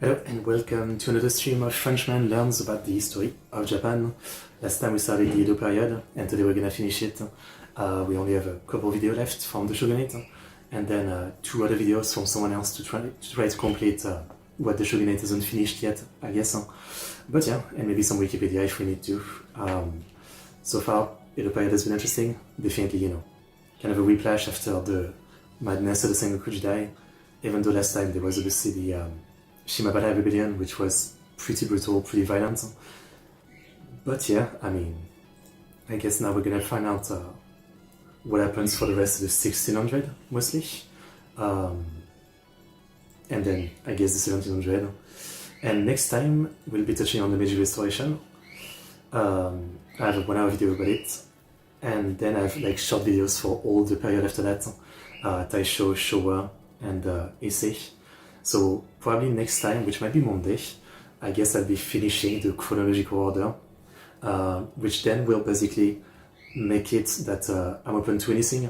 Hello and welcome to another stream of Frenchman learns about the history of Japan. Last time we started the Edo period, and today we're gonna finish it. We only have a couple videos left from the shogunate, and then two other videos from someone else to try to complete what the shogunate hasn't finished yet, I guess. But yeah, and maybe some Wikipedia if we need to. So far, Edo period has been interesting. Definitely, kind of a whiplash after the madness of the Sengoku Jidai. Even though last time there was obviously the Shimabara rebellion, which was pretty brutal, pretty violent. But yeah, I guess now we're gonna find out what happens for the rest of the 1600, mostly. And then, I guess, the 1700. And next time, we'll be touching on the Meiji Restoration. I have a 1 hour video about it. And then I have short videos for all the period after that. Taisho, Showa, and Heisei. So probably next time, which might be Monday, I guess I'll be finishing the chronological order, which then will basically make it that I'm open to anything.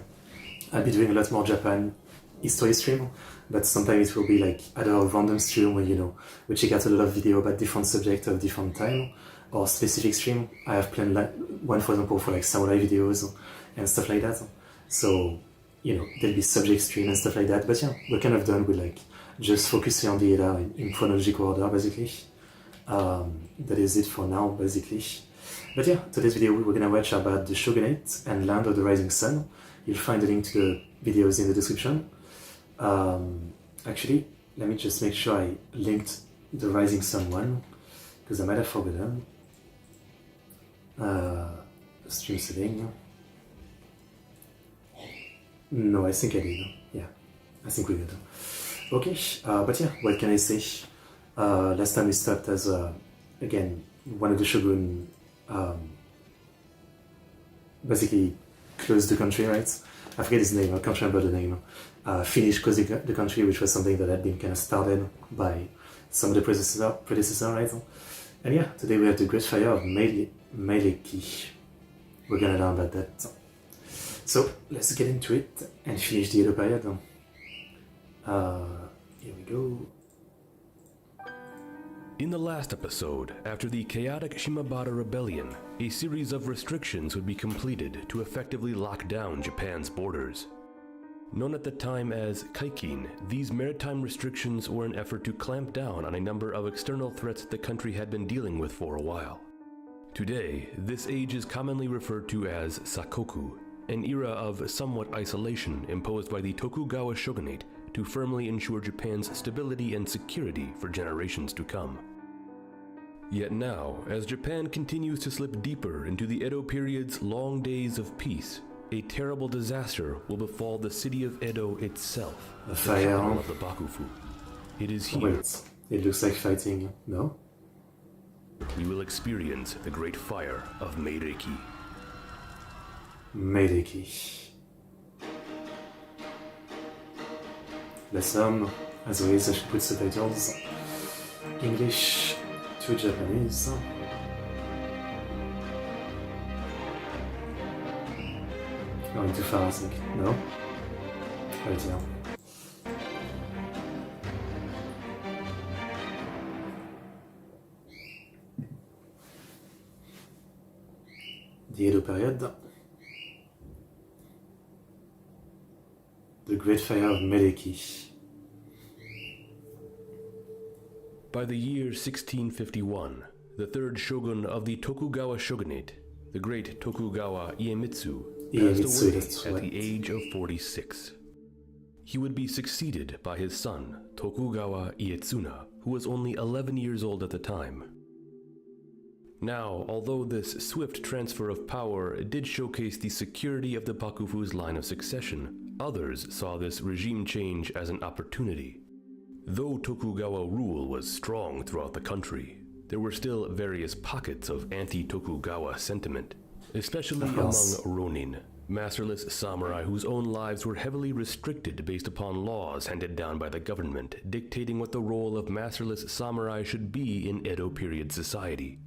I'll be doing a lot more Japan history stream, but sometimes it will be either a random stream where we check out a lot of video about different subjects of different time, or specific stream. I have planned one, for example, for samurai videos and stuff like that. So there'll be subject stream and stuff like that. But yeah, we're kind of done with just focusing on the era in chronological order, basically. That is it for now, basically. But yeah, today's video we're gonna watch about the Shogunate and Land of the Rising Sun. You'll find the link to the videos in the description. Actually, let me just make sure I linked the Rising Sun one, because I might have forgotten. Stream setting. No, I think I did. Yeah, I think we did. Okay, but yeah, what can I say? Last time we stopped as, again, one of the shogun basically closed the country, right? I forget his name, I can't remember the name. Finished closing the country, which was something that had been kind of started by some of the predecessors, right? And yeah, today we have the Great Fire of Meileki. We're gonna learn about that. So let's get into it and finish the Edo period. Here we go. In the last episode, after the chaotic Shimabara rebellion, a series of restrictions would be completed to effectively lock down Japan's borders. Known at the time as Kaikin, these maritime restrictions were an effort to clamp down on a number of external threats the country had been dealing with for a while. Today, this age is commonly referred to as Sakoku, an era of somewhat isolation imposed by the Tokugawa shogunate to firmly ensure Japan's stability and security for generations to come. Yet now, as Japan continues to slip deeper into the Edo period's long days of peace, a terrible disaster will befall the city of Edo itself, the capital of the Bakufu. It is here. Wait, it looks like fighting, no? We will experience the Great Fire of Meireki. Meireki. Lesson, as always, I should put subtitles English to Japanese. Going too far, I think. No? Right now. The Edo period. The Great Fire of Meireki. By the year 1651, the third shogun of the Tokugawa shogunate, the great Tokugawa Iemitsu, passed away at the age of 46. He would be succeeded by his son, Tokugawa Ietsuna, who was only 11 years old at the time. Now, although this swift transfer of power did showcase the security of the Bakufu's line of succession, others saw this regime change as an opportunity. Though Tokugawa rule was strong throughout the country, there were still various pockets of anti-Tokugawa sentiment, especially among ronin, masterless samurai whose own lives were heavily restricted based upon laws handed down by the government, dictating what the role of masterless samurai should be in Edo period society.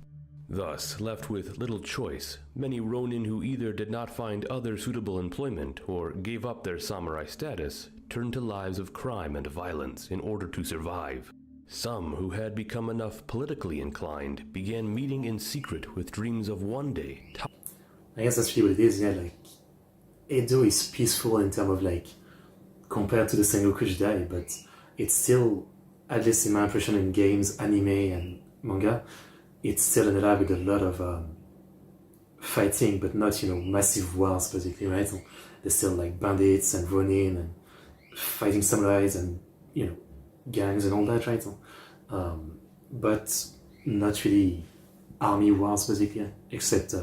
Thus, left with little choice, many ronin who either did not find other suitable employment or gave up their samurai status turned to lives of crime and violence in order to survive. Some who had become enough politically inclined began meeting in secret with dreams of one day. I guess that's really what it is, yeah, like, Edo is peaceful in terms of, like, compared to the Sengoku Jidai, but it's still, at least in my impression in games, anime, and manga, it's still an era with a lot of fighting, but not, massive wars, basically, right? There's still, like, bandits and ronin and fighting samurais and, gangs and all that, right? But not really army wars, basically, except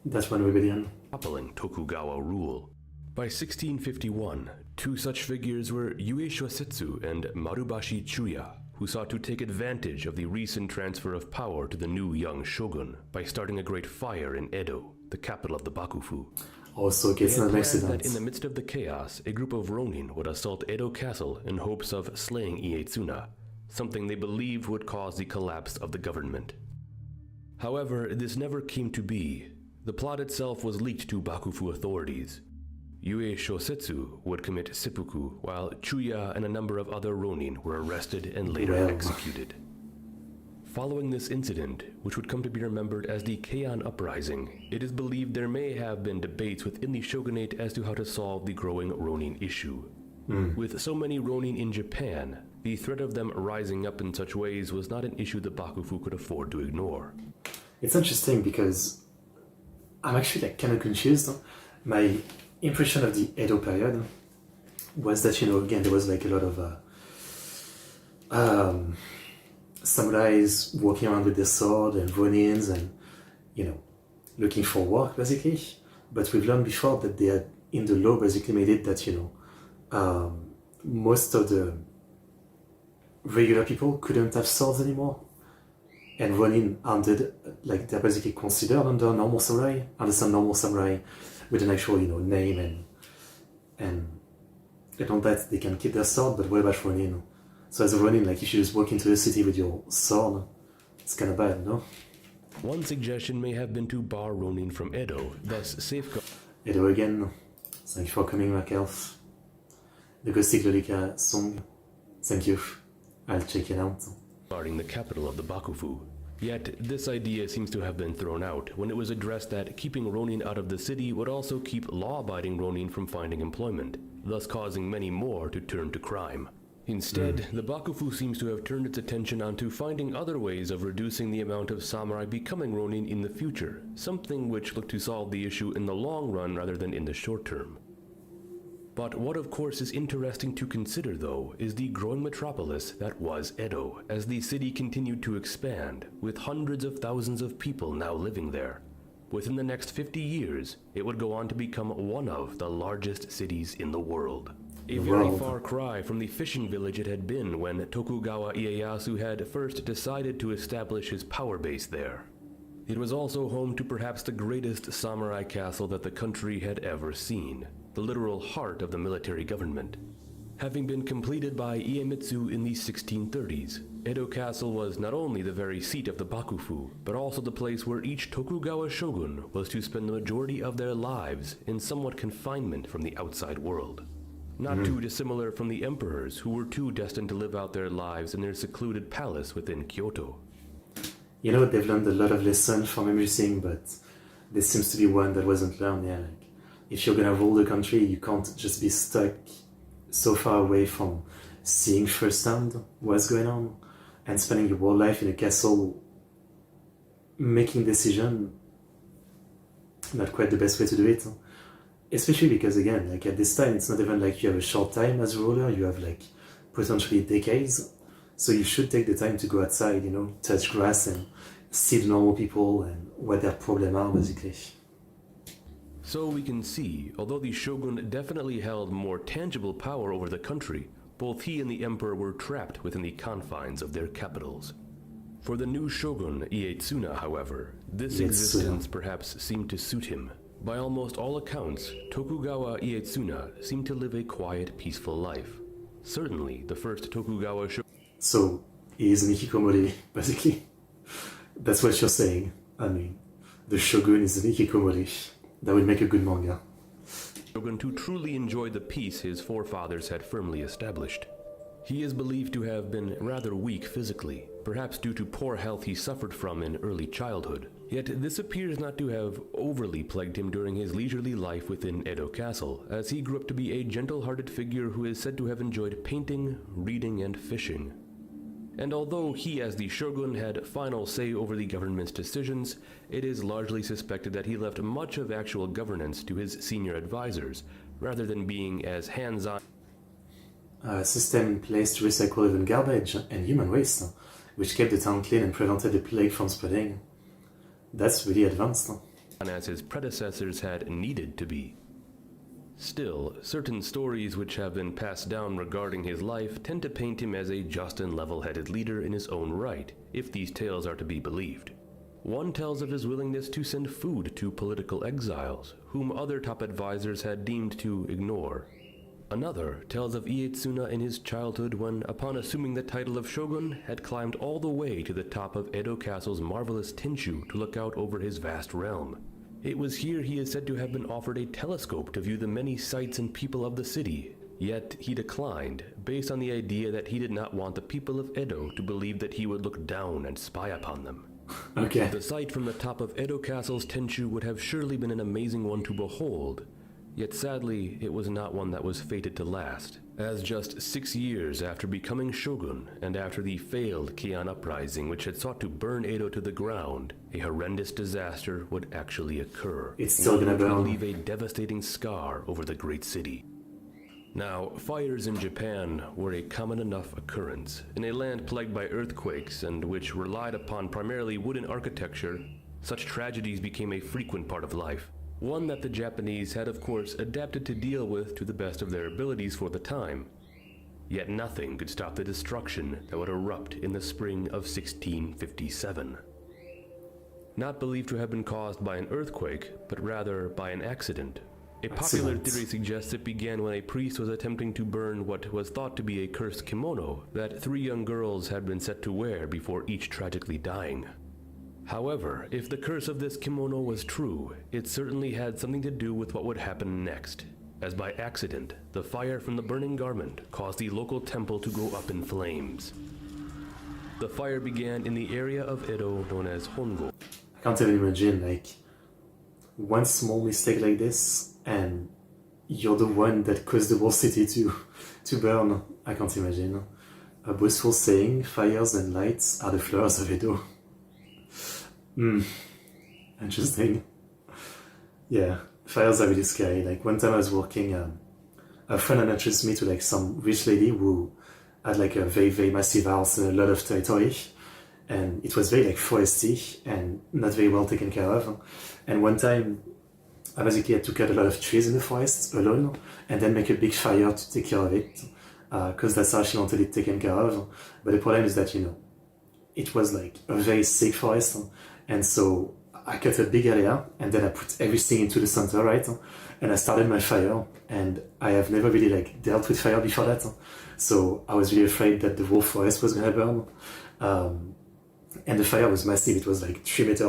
that one rebellion. Toppling Tokugawa rule. By 1651, two such figures were Yue Shosetsu and Marubashi Chuya, who sought to take advantage of the recent transfer of power to the new young shogun by starting a great fire in Edo, the capital of the Bakufu. Also gets an accident. That in the midst of the chaos, a group of ronin would assault Edo Castle in hopes of slaying Ietsuna, something they believed would cause the collapse of the government. However, this never came to be. The plot itself was leaked to Bakufu authorities. Yue Shosetsu would commit seppuku, while Chuya and a number of other ronin were arrested and later executed. Following this incident, which would come to be remembered as the Keian Uprising, it is believed there may have been debates within the shogunate as to how to solve the growing ronin issue. With so many ronin in Japan, the threat of them rising up in such ways was not an issue that Bakufu could afford to ignore. It's interesting because I'm actually kind of confused. My impression of the Edo period was that, again, there was like a lot of samurais walking around with their sword and ronins and, looking for work, basically. But we've learned before that they had, in the law, basically made it that, most of the regular people couldn't have swords anymore. And ronin they're basically considered under normal samurai, with an actual, name and all that. They can keep their sword, but what about ronin? So as a ronin, if you just walk into the city with your sword, it's kind of bad, no? One suggestion may have been to bar ronin from Edo, thus safeguard. Edo again. Thank you for coming back, Elf. The Gothic Lolika song. Thank you. I'll check it out. Guarding the capital of the Bakufu. Yet, this idea seems to have been thrown out when it was addressed that keeping ronin out of the city would also keep law-abiding ronin from finding employment, thus causing many more to turn to crime. Instead, the Bakufu seems to have turned its attention onto finding other ways of reducing the amount of samurai becoming ronin in the future, something which looked to solve the issue in the long run rather than in the short term. But what of course is interesting to consider, though, is the growing metropolis that was Edo, as the city continued to expand, with hundreds of thousands of people now living there. Within the next 50 years, it would go on to become one of the largest cities in the world. A very far cry from the fishing village it had been when Tokugawa Ieyasu had first decided to establish his power base there. It was also home to perhaps the greatest samurai castle that the country had ever seen, the literal heart of the military government. Having been completed by Iemitsu in the 1630s, Edo Castle was not only the very seat of the Bakufu, but also the place where each Tokugawa shogun was to spend the majority of their lives in somewhat confinement from the outside world. Not too dissimilar from the emperors who were too destined to live out their lives in their secluded palace within Kyoto. They've learned a lot of lessons from everything, but there seems to be one that wasn't learned. Yeah, if you're gonna rule the country, you can't just be stuck so far away from seeing firsthand what's going on and spending your whole life in a castle making decisions. Not quite the best way to do it. Especially because, again, at this time, it's not even like you have a short time as a ruler, you have potentially decades. So you should take the time to go outside, touch grass and see the normal people and what their problems are, basically. So we can see, although the shogun definitely held more tangible power over the country, both he and the emperor were trapped within the confines of their capitals. For the new shogun, Ietsuna, however, this existence perhaps seemed to suit him. By almost all accounts, Tokugawa Ietsuna seemed to live a quiet, peaceful life. Certainly, the first Tokugawa shogun. So, he is an hikikomori, basically. That's what you're saying. I mean, the shogun is an hikikomori. That would make a good manga. Shogun to truly enjoy the peace his forefathers had firmly established. He is believed to have been rather weak physically, perhaps due to poor health he suffered from in early childhood. Yet this appears not to have overly plagued him during his leisurely life within Edo Castle, as he grew up to be a gentle-hearted figure who is said to have enjoyed painting, reading, and fishing. And although he as the shogun had final say over the government's decisions, it is largely suspected that he left much of actual governance to his senior advisors, rather than being as hands-on. A system in place to recycle even garbage and human waste, which kept the town clean and prevented the plague from spreading. That's really advanced. As his predecessors had needed to be. Still, certain stories which have been passed down regarding his life tend to paint him as a just and level-headed leader in his own right, if these tales are to be believed. One tells of his willingness to send food to political exiles, whom other top advisors had deemed to ignore. Another tells of Ietsuna in his childhood when, upon assuming the title of shogun, had climbed all the way to the top of Edo Castle's marvelous Tenshu to look out over his vast realm. It was here he is said to have been offered a telescope to view the many sights and people of the city, yet he declined, based on the idea that he did not want the people of Edo to believe that he would look down and spy upon them. Okay. The sight from the top of Edo Castle's Tenshu would have surely been an amazing one to behold, yet sadly it was not one that was fated to last, as just 6 years after becoming shogun and after the failed Heian uprising which had sought to burn Edo to the ground, a horrendous disaster would actually occur. It's still gonna burn. Leave a devastating scar over the great city. Now, fires in Japan were a common enough occurrence. In a land plagued by earthquakes and which relied upon primarily wooden architecture, such tragedies became a frequent part of life. One that the Japanese had of course adapted to deal with to the best of their abilities for the time. Yet nothing could stop the destruction that would erupt in the spring of 1657. Not believed to have been caused by an earthquake, but rather by an accident. A popular theory suggests it began when a priest was attempting to burn what was thought to be a cursed kimono that 3 young girls had been set to wear before each tragically dying. However, if the curse of this kimono was true, it certainly had something to do with what would happen next, as by accident, the fire from the burning garment caused the local temple to go up in flames. The fire began in the area of Edo known as Hongo. I can't even imagine, like, one small mistake like this, and you're the one that caused the whole city to burn. I can't imagine. A boastful saying, fires and lights are the flowers of Edo. Interesting. Yeah, fires are really scary. Like, one time I was working, a friend had introduced me to like some rich lady who had like a very, very massive house and a lot of territory. And it was very like foresty and not very well taken care of. And one time, I basically had to cut a lot of trees in the forest alone and then make a big fire to take care of it, because that's how she wanted it taken care of. But the problem is that, you know, it was like a very sick forest, and so I cut a big area and then I put everything into the center, right? And I started my fire, and I have never really like dealt with fire before that, so I was really afraid that the whole forest was gonna burn. And the fire was massive. It was like 3 meter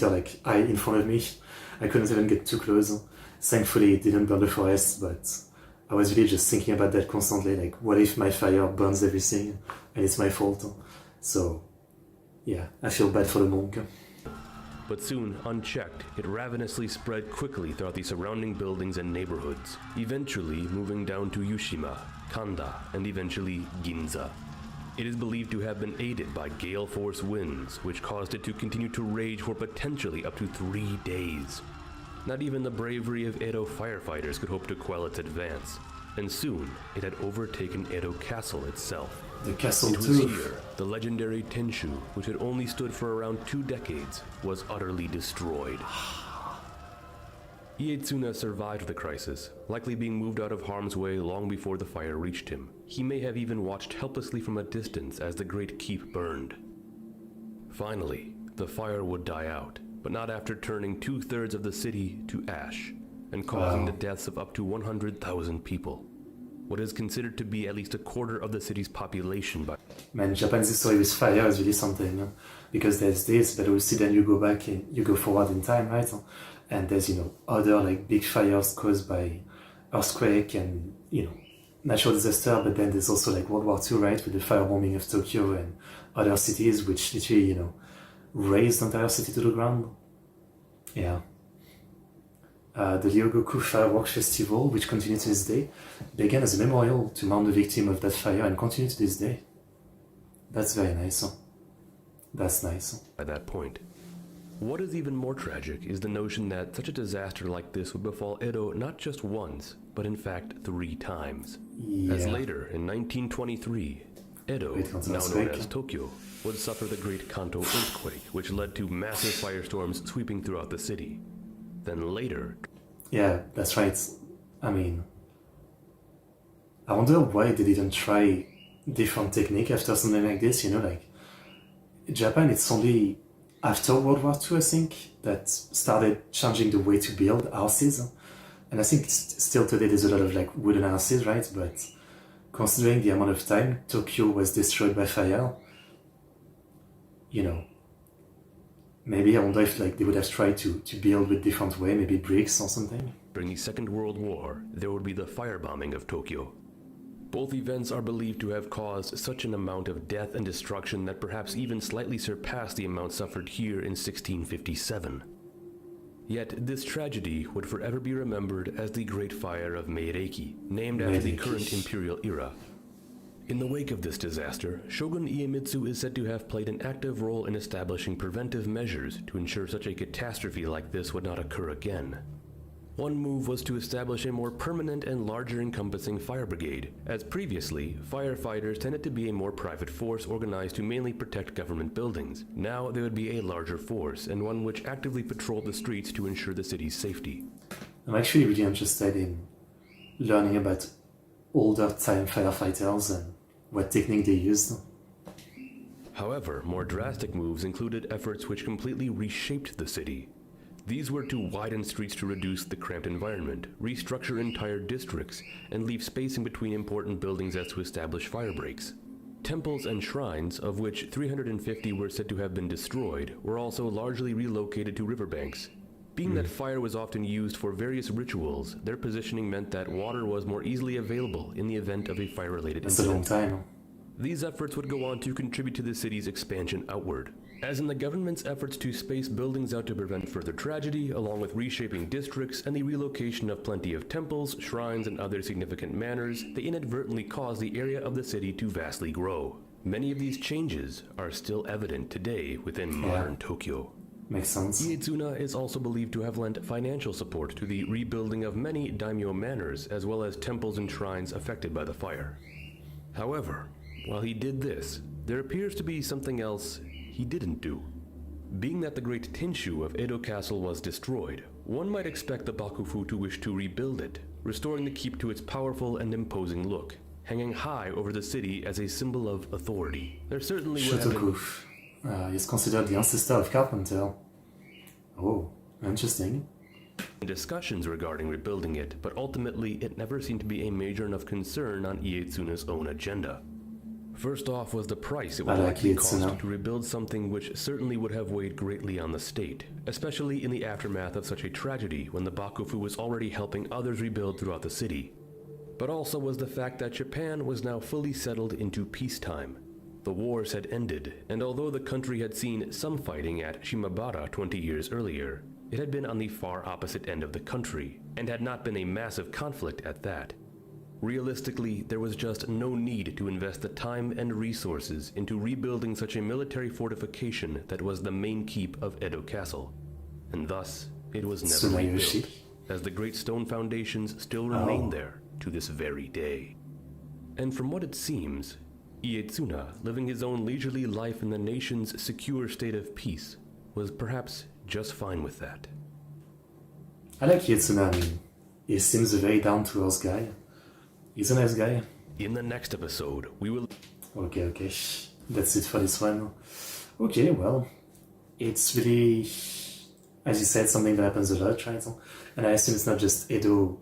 like high in front of me. I couldn't even get too close. Thankfully, it didn't burn the forest, but I was really just thinking about that constantly. Like, what if my fire burns everything and it's my fault? So, yeah, I feel bad for the monk. But soon, unchecked, it ravenously spread quickly throughout the surrounding buildings and neighborhoods, eventually moving down to Yushima, Kanda, and eventually Ginza. It is believed to have been aided by gale force winds, which caused it to continue to rage for potentially up to 3 days. Not even the bravery of Edo firefighters could hope to quell its advance, and soon it had overtaken Edo Castle itself. The castle it was too. Here, the legendary Tenshu, which had only stood for around 2 decades, was utterly destroyed. Ietsuna survived the crisis, likely being moved out of harm's way long before the fire reached him. He may have even watched helplessly from a distance as the great keep burned. Finally, the fire would die out, but not after turning 2/3 of the city to ash, and causing the deaths of up to 100,000 people. What is considered to be at least a quarter of the city's population by... Man, Japan's history with fire is really something, because there's this, but obviously then you go back and you go forward in time, right? And there's, you know, other like big fires caused by earthquake and, you know, natural disaster, but then there's also like World War II, right, with the firebombing of Tokyo and other cities, which literally, you know, razed the entire city to the ground. Yeah. The Ryogoku Fireworks Festival, which continues to this day, began as a memorial to mourn the victim of that fire and continues to this day. That's very nice. Huh? That's nice. By that point. What is even more tragic is the notion that such a disaster like this would befall Edo not just once, but in fact 3 times. Yeah. As later, in 1923, Edo, now known as Tokyo, would suffer the Great Kanto earthquake, which led to massive firestorms sweeping throughout the city. Then later... Yeah, that's right. I mean, I wonder why they didn't try different technique after something like this, you know, like, Japan, it's only after World War II, I think, that started changing the way to build houses. And I think still today there's a lot of like wooden houses, right? But considering the amount of time Tokyo was destroyed by fire, you know, maybe I wonder if like they would have tried to build with different way, maybe bricks or something. During the Second World War, there would be the firebombing of Tokyo. Both events are believed to have caused such an amount of death and destruction that perhaps even slightly surpassed the amount suffered here in 1657. Yet this tragedy would forever be remembered as the Great Fire of Meiriki, named after the current imperial era. In the wake of this disaster, Shogun Iemitsu is said to have played an active role in establishing preventive measures to ensure such a catastrophe like this would not occur again. One move was to establish a more permanent and larger encompassing fire brigade, as previously, firefighters tended to be a more private force organized to mainly protect government buildings. Now they would be a larger force, and one which actively patrolled the streets to ensure the city's safety. I'm actually really interested in learning about older time firefighters and what technique they used. However, more drastic moves included efforts which completely reshaped the city. These were to widen streets to reduce the cramped environment, restructure entire districts, and leave spacing between important buildings as to establish fire breaks. Temples and shrines, of which 350 were said to have been destroyed, were also largely relocated to riverbanks. Being that fire was often used for various rituals, their positioning meant that water was more easily available in the event of a fire-related incident. That's a long time. These efforts would go on to contribute to the city's expansion outward. As in the government's efforts to space buildings out to prevent further tragedy, along with reshaping districts and the relocation of plenty of temples, shrines, and other significant manors, they inadvertently caused the area of the city to vastly grow. Many of these changes are still evident today within modern Tokyo. Makes sense. Ietsuna is also believed to have lent financial support to the rebuilding of many daimyo manors, as well as temples and shrines affected by the fire. However, while he did this, there appears to be something else he didn't do. Being that the great Tinshu of Edo Castle was destroyed, one might expect the Bakufu to wish to rebuild it, restoring the keep to its powerful and imposing look, hanging high over the city as a symbol of authority. There certainly would have been... is considered the ancestor of Carpenter. Oh, interesting. Discussions regarding rebuilding it, but ultimately it never seemed to be a major enough concern on Ietsuna's own agenda. First off was the price it would likely cost to rebuild something which certainly would have weighed greatly on the state, especially in the aftermath of such a tragedy when the Bakufu was already helping others rebuild throughout the city. But also was the fact that Japan was now fully settled into peacetime. The wars had ended, and although the country had seen some fighting at Shimabara 20 years earlier, it had been on the far opposite end of the country, and had not been a massive conflict at that. Realistically, there was just no need to invest the time and resources into rebuilding such a military fortification that was the main keep of Edo Castle, and thus it was never rebuilt, as the great stone foundations still remain there to this very day. And from what it seems, Ietsuna, living his own leisurely life in the nation's secure state of peace, was perhaps just fine with that. I like Ietsuna. I mean, he seems a very down-to-earth guy. He's a nice guy. In the next episode, we will... Okay. That's it for this one. Okay, well, it's really, as you said, something that happens a lot, right? And I assume it's not just Edo.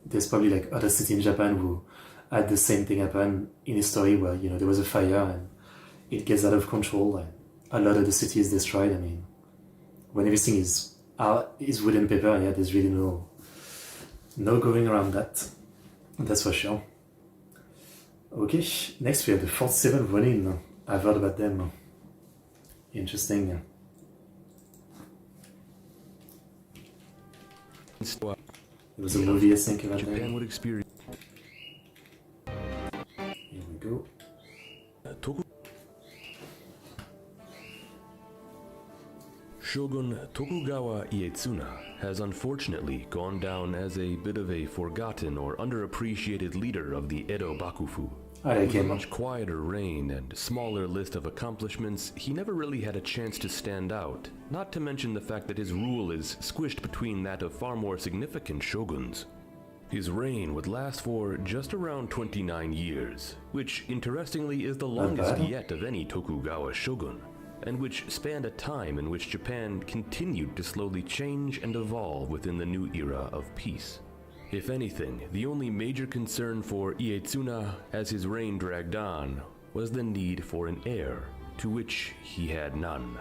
There's probably like other cities in Japan who had the same thing happen in history where, you know, there was a fire and it gets out of control and a lot of the city is destroyed. I mean, when everything is wood and paper, yeah, there's really no going around that. That's for sure. Okay, next we have the 47 Ronin. I've heard about them. Interesting. There was a movie, I think, about Japan them. would experience. Here we go. Shogun Tokugawa Ieyatsuna has unfortunately gone down as a bit of a forgotten or underappreciated leader of the Edo Bakufu. With a much quieter reign and smaller list of accomplishments, he never really had a chance to stand out, not to mention the fact that his rule is squished between that of far more significant shoguns. His reign would last for just around 29 years, which interestingly is the longest yet of any Tokugawa shogun, and which spanned a time in which Japan continued to slowly change and evolve within the new era of peace. If anything, the only major concern for Ieyatsuna as his reign dragged on was the need for an heir, to which he had none.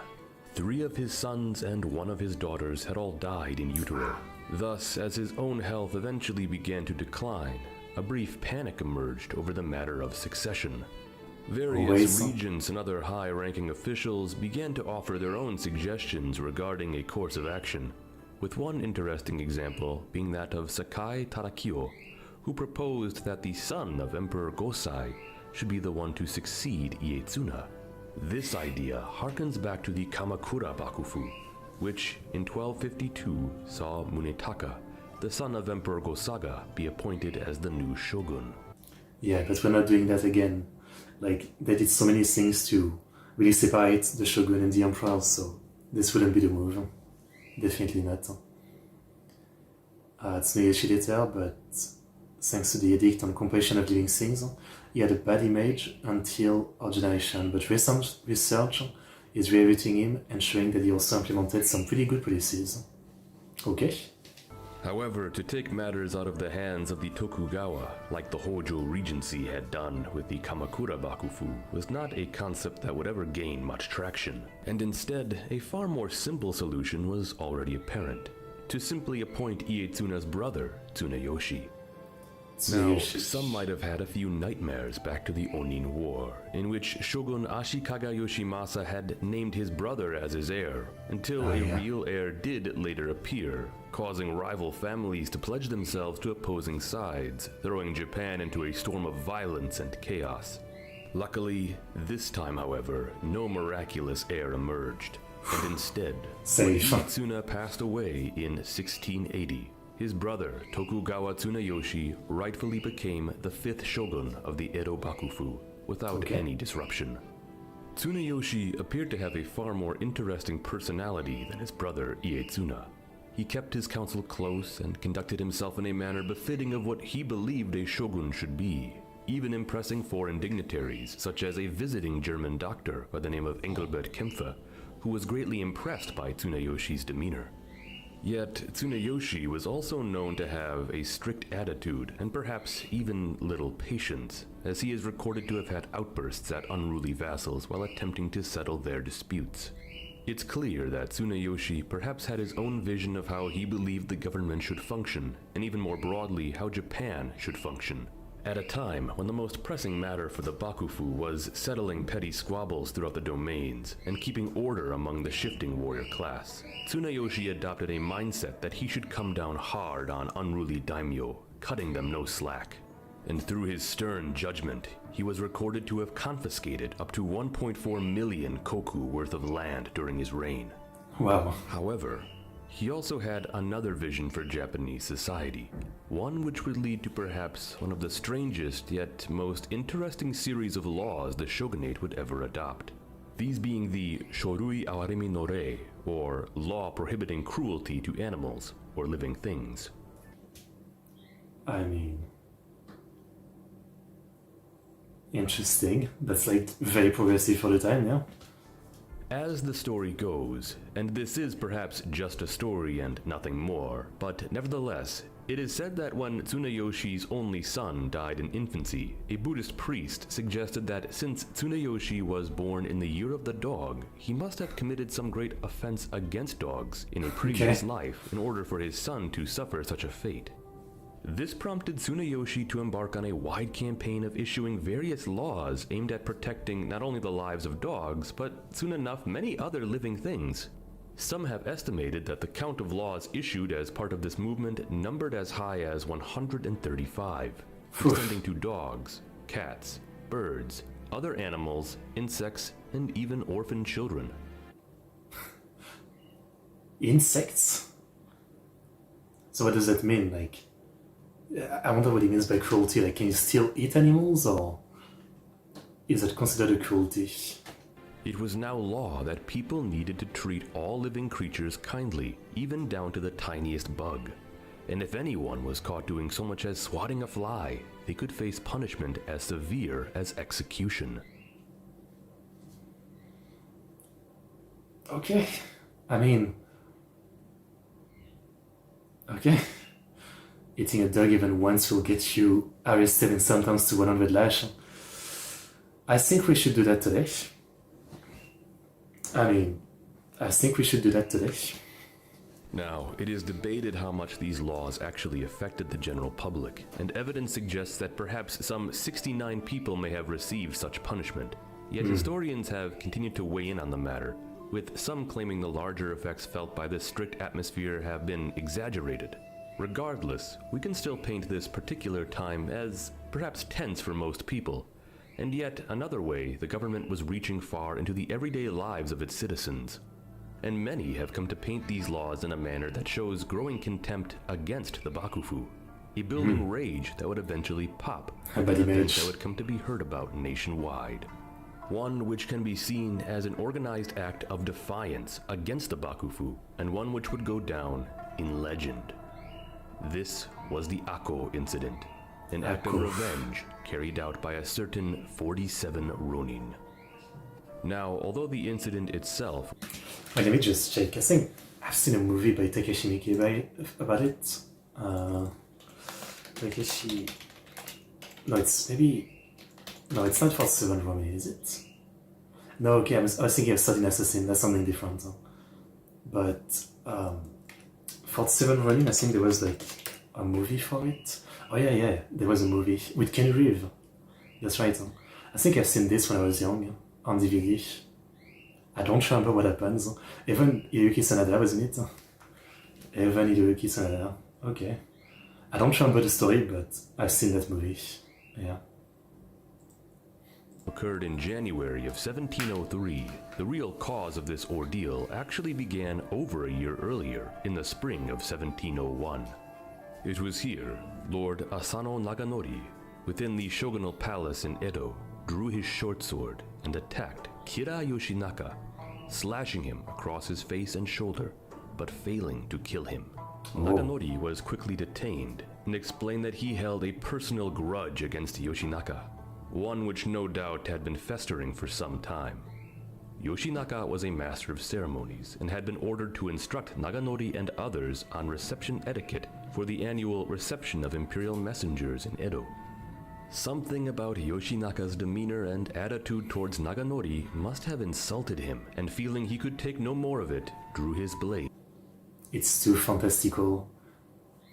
3 of his sons and 1 of his daughters had all died in utero. Thus, as his own health eventually began to decline, a brief panic emerged over the matter of succession. Various regions and other high-ranking officials began to offer their own suggestions regarding a course of action, with one interesting example being that of Sakai Tadakio, who proposed that the son of Emperor Gosai should be the one to succeed Ieyatsuna. This idea harkens back to the Kamakura Bakufu, which in 1252 saw Munetaka, the son of Emperor Gosaga, be appointed as the new shogun. Yeah, but we're not doing that again. Like, they did so many things to really separate the shogun and the emperor, so this wouldn't be the move. Definitely not. Tsunayoshi later, but thanks to the edict on completion of living things, he had a bad image until our generation, but recent research is re-editing him and showing that he also implemented some pretty good policies. Okay. However, to take matters out of the hands of the Tokugawa, like the Hojo Regency had done with the Kamakura Bakufu, was not a concept that would ever gain much traction, and instead, a far more simple solution was already apparent: to simply appoint Ieyatsuna's brother, Tsunayoshi. Now, some might have had a few nightmares back to the Onin War, in which Shogun Ashikaga Yoshimasa had named his brother as his heir, until a real heir did later appear, causing rival families to pledge themselves to opposing sides, throwing Japan into a storm of violence and chaos. Luckily, this time, however, no miraculous heir emerged, and instead, when Ieyatsuna passed away in 1680, his brother, Tokugawa Tsunayoshi, rightfully became the 5th shogun of the Edo Bakufu, without any disruption. Tsunayoshi appeared to have a far more interesting personality than his brother Ieyatsuna. He kept his counsel close and conducted himself in a manner befitting of what he believed a shogun should be, even impressing foreign dignitaries, such as a visiting German doctor by the name of Engelbert Kempfer, who was greatly impressed by Tsunayoshi's demeanor. Yet, Tsunayoshi was also known to have a strict attitude and perhaps even little patience, as he is recorded to have had outbursts at unruly vassals while attempting to settle their disputes. It's clear that Tsunayoshi perhaps had his own vision of how he believed the government should function, and even more broadly, how Japan should function. At a time when the most pressing matter for the Bakufu was settling petty squabbles throughout the domains and keeping order among the shifting warrior class, Tsunayoshi adopted a mindset that he should come down hard on unruly daimyo, cutting them no slack. And through his stern judgment, he was recorded to have confiscated up to 1.4 million koku worth of land during his reign. Wow. However, he also had another vision for Japanese society, one which would lead to perhaps one of the strangest yet most interesting series of laws the shogunate would ever adopt. These being the Shorui Awarimi no Rei, or law prohibiting cruelty to animals or living things. I mean, interesting. That's like very progressive for the time, yeah? As the story goes, and this is perhaps just a story and nothing more, but nevertheless, it is said that when Tsunayoshi's only son died in infancy, a Buddhist priest suggested that since Tsunayoshi was born in the year of the dog, he must have committed some great offense against dogs in a previous life in order for his son to suffer such a fate. This prompted Tsunayoshi to embark on a wide campaign of issuing various laws aimed at protecting not only the lives of dogs, but soon enough many other living things. Some have estimated that the count of laws issued as part of this movement numbered as high as 135, extending to dogs, cats, birds, other animals, insects, and even orphan children. Insects? So what does that mean? Like, I wonder what he means by cruelty. Like, can you still eat animals, or is that considered a cruelty? It was now law that people needed to treat all living creatures kindly, even down to the tiniest bug. And if anyone was caught doing so much as swatting a fly, they could face punishment as severe as execution. Okay. I mean... Okay. Eating a dog even once will get you arrested and sentenced to 100 lash. I think we should do that today. Now, it is debated how much these laws actually affected the general public, and evidence suggests that perhaps some 69 people may have received such punishment. Yet historians have continued to weigh in on the matter, with some claiming the larger effects felt by this strict atmosphere have been exaggerated. Regardless, we can still paint this particular time as perhaps tense for most people, and yet another way the government was reaching far into the everyday lives of its citizens. And many have come to paint these laws in a manner that shows growing contempt against the Bakufu, a building rage that would eventually pop, an event that would come to be heard about nationwide. One which can be seen as an organized act of defiance against the Bakufu, and one which would go down in legend. This was the Akko incident, an act of revenge carried out by a certain 47 Ronin. Now, although the incident itself... Wait, let me just check. I think I've seen a movie by Takeshi Miike about it. Takeshi... No, it's maybe... No, it's not 47 Ronin, is it? No, okay, I was thinking of 13 Assassin, that's something different. But, 47 Ronin, I think there was like a movie for it. Oh yeah, there was a movie with Ken Reeves. That's right. I think I've seen this when I was young, on DVD. I don't remember what happens. Even Hiroyuki Sanada was in it. Okay. I don't remember the story, but I've seen that movie. Yeah. Occurred in January of 1703, the real cause of this ordeal actually began over a year earlier, in the spring of 1701. It was here, Lord Asano Naganori, within the shogunal palace in Edo, drew his short sword and attacked Kira Yoshinaka, slashing him across his face and shoulder, but failing to kill him. Naganori was quickly detained and explained that he held a personal grudge against Yoshinaka, one which no doubt had been festering for some time. Yoshinaka was a master of ceremonies and had been ordered to instruct Naganori and others on reception etiquette for the annual reception of imperial messengers in Edo. Something about Yoshinaka's demeanor and attitude towards Naganori must have insulted him, and feeling he could take no more of it, drew his blade. It's too fantastical.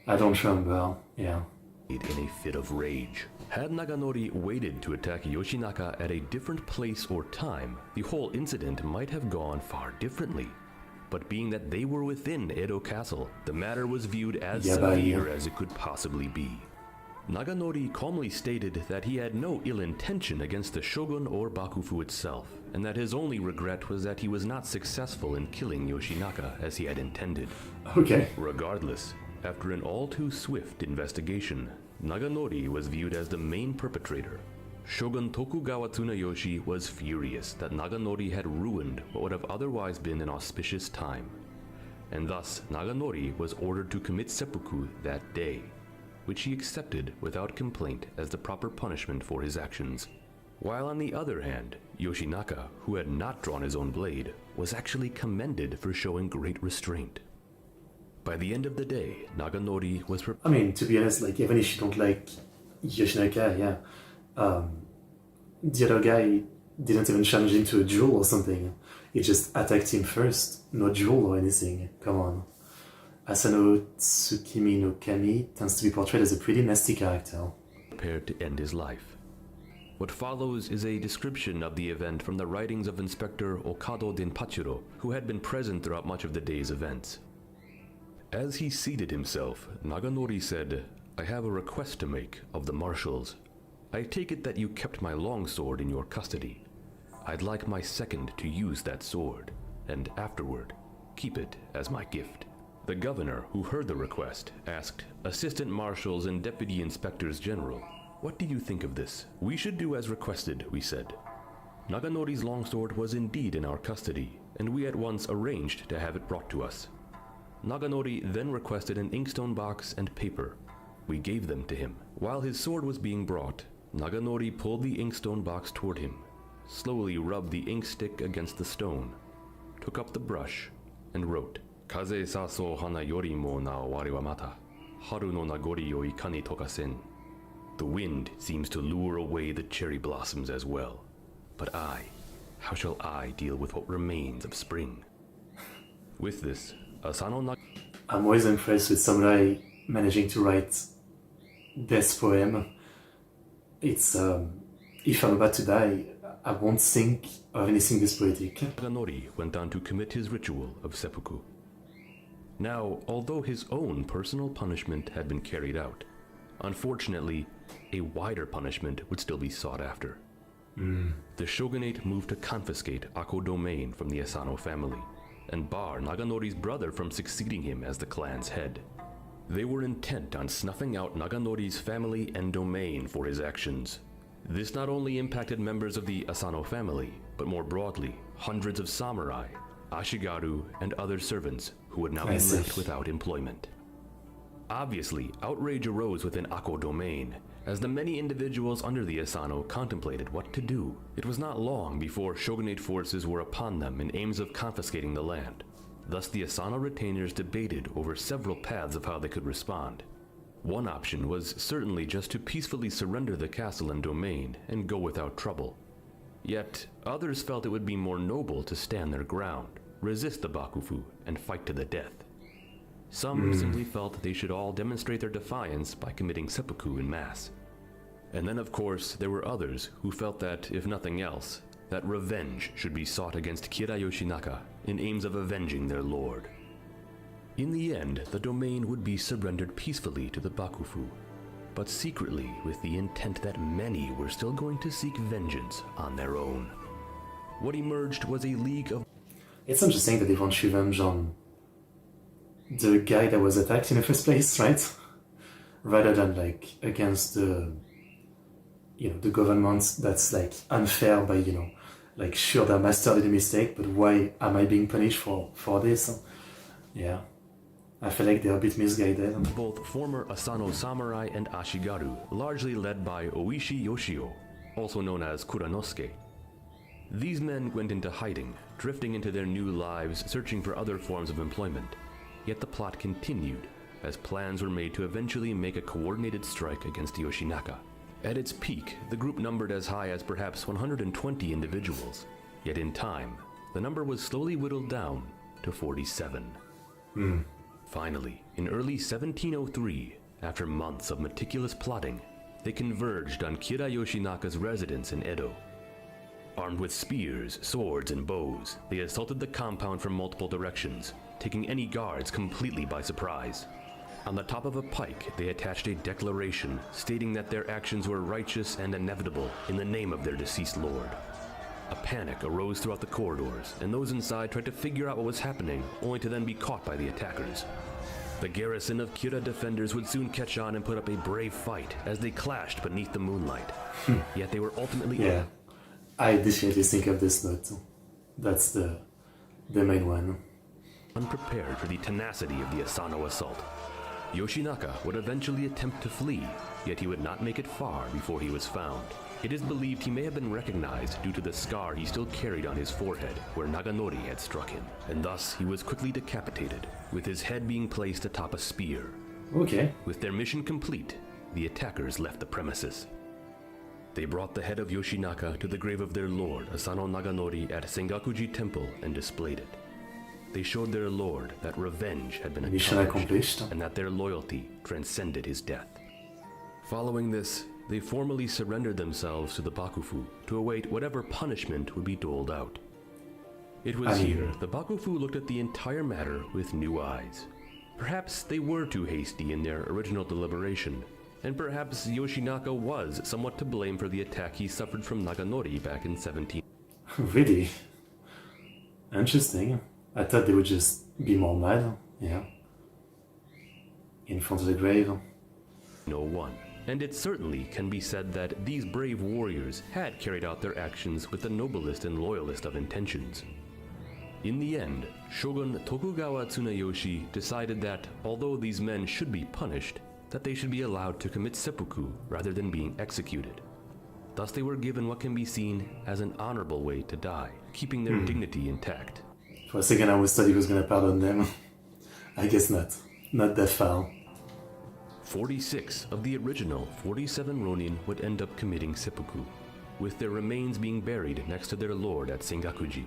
I don't remember, yeah. In a fit of rage. Had Naganori waited to attack Yoshinaka at a different place or time, the whole incident might have gone far differently. But being that they were within Edo Castle, the matter was viewed as severe as it could possibly be. Naganori calmly stated that he had no ill intention against the shogun or Bakufu itself, and that his only regret was that he was not successful in killing Yoshinaka as he had intended. Okay. Regardless, after an all-too-swift investigation, Naganori was viewed as the main perpetrator. Shogun Tokugawa Tsunayoshi was furious that Naganori had ruined what would have otherwise been an auspicious time, and thus Naganori was ordered to commit seppuku that day, which he accepted without complaint as the proper punishment for his actions. While on the other hand, Yoshinaka, who had not drawn his own blade, was actually commended for showing great restraint. By the end of the day, Naganori was... I mean, to be honest, like, even if you don't like Yoshinaka, yeah, the other guy didn't even challenge him to a duel or something. He just attacked him first, no duel or anything. Come on. Asano Tsukimi no Kami tends to be portrayed as a pretty nasty character. Prepared to end his life. What follows is a description of the event from the writings of Inspector Okado Denpachiro, who had been present throughout much of the day's events. As he seated himself, Naganori said, "I have a request to make of the marshals. I take it that you kept my longsword in your custody. I'd like my second to use that sword, and afterward, keep it as my gift." The governor, who heard the request, asked Assistant Marshals and Deputy Inspectors General, "What do you think of this?" "We should do as requested," we said. Naganori's longsword was indeed in our custody, and we at once arranged to have it brought to us. Naganori then requested an inkstone box and paper. We gave them to him. While his sword was being brought, Naganori pulled the inkstone box toward him, slowly rubbed the ink stick against the stone, took up the brush, and wrote, "Kaze saso hana yorimo na owari wa mata, haru no nagori o ikani tokasen." The wind seems to lure away the cherry blossoms as well. But how shall I deal with what remains of spring? With this, Asano I'm always impressed with samurai managing to write this poem. It's, if I'm about to die, I won't think of anything this poetic. Naganori went on to commit his ritual of seppuku. Now, although his own personal punishment had been carried out, unfortunately, a wider punishment would still be sought after. The shogunate moved to confiscate Ako domain from the Asano family and bar Naganori's brother from succeeding him as the clan's head. They were intent on snuffing out Naganori's family and domain for his actions. This not only impacted members of the Asano family, but more broadly, hundreds of samurai, ashigaru, and other servants who would now be left without employment. Obviously, outrage arose within Ako domain, as the many individuals under the Asano contemplated what to do. It was not long before shogunate forces were upon them in aims of confiscating the land. Thus the Asano retainers debated over several paths of how they could respond. One option was certainly just to peacefully surrender the castle and domain and go without trouble. Yet others felt it would be more noble to stand their ground, resist the bakufu, and fight to the death. Some simply felt they should all demonstrate their defiance by committing seppuku in mass. And then, of course, there were others who felt that, if nothing else, that revenge should be sought against Kira Yoshinaka in aims of avenging their lord. In the end, the domain would be surrendered peacefully to the bakufu, but secretly with the intent that many were still going to seek vengeance on their own. What emerged was a league of... It's interesting that they want revenge on the guy that was attacked in the first place, right? Rather than like against the government that's like unfair by, like sure their master did a mistake, but why am I being punished for this? Yeah. I feel like they're a bit misguided. Both former Asano samurai and ashigaru, largely led by Oishi Yoshio, also known as Kuranosuke. These men went into hiding, drifting into their new lives, searching for other forms of employment. Yet the plot continued, as plans were made to eventually make a coordinated strike against Yoshinaka. At its peak, the group numbered as high as perhaps 120 individuals. Yet in time, the number was slowly whittled down to 47. Finally, in early 1703, after months of meticulous plotting, they converged on Kira Yoshinaka's residence in Edo. Armed with spears, swords, and bows, they assaulted the compound from multiple directions, taking any guards completely by surprise. On the top of a pike, they attached a declaration stating that their actions were righteous and inevitable in the name of their deceased lord. A panic arose throughout the corridors, and those inside tried to figure out what was happening, only to then be caught by the attackers. The garrison of Kira defenders would soon catch on and put up a brave fight as they clashed beneath the moonlight. Yet they were ultimately... Yeah, I definitely think of this note. That's the main one. Unprepared for the tenacity of the Asano assault. Yoshinaka would eventually attempt to flee, yet he would not make it far before he was found. It is believed he may have been recognized due to the scar he still carried on his forehead where Naganori had struck him, and thus he was quickly decapitated, with his head being placed atop a spear. Okay. With their mission complete, the attackers left the premises. They brought the head of Yoshinaka to the grave of their lord, Asano Naganori, at Sengakuji Temple and displayed it. they showed their lord that revenge had been Mission accomplished. and that their loyalty transcended his death. Following this, they formally surrendered themselves to the Bakufu to await whatever punishment would be doled out. It was here the Bakufu looked at the entire matter with new eyes. Perhaps they were too hasty in their original deliberation, and perhaps Yoshinaka was somewhat to blame for the attack he suffered from Naganori back in 17. Really? Interesting. I thought they would just be more mad, yeah. In front of the grave. No one. And it certainly can be said that these brave warriors had carried out their actions with the noblest and loyalest of intentions. In the end, Shogun Tokugawa Tsunayoshi decided that, although these men should be punished, that they should be allowed to commit seppuku rather than being executed. Thus they were given what can be seen as an honorable way to die, keeping their dignity intact. For a second I was thought he was gonna pardon them. I guess not. Not that far. 46 of the original 47 Ronin would end up committing seppuku, with their remains being buried next to their lord at Sengakuji.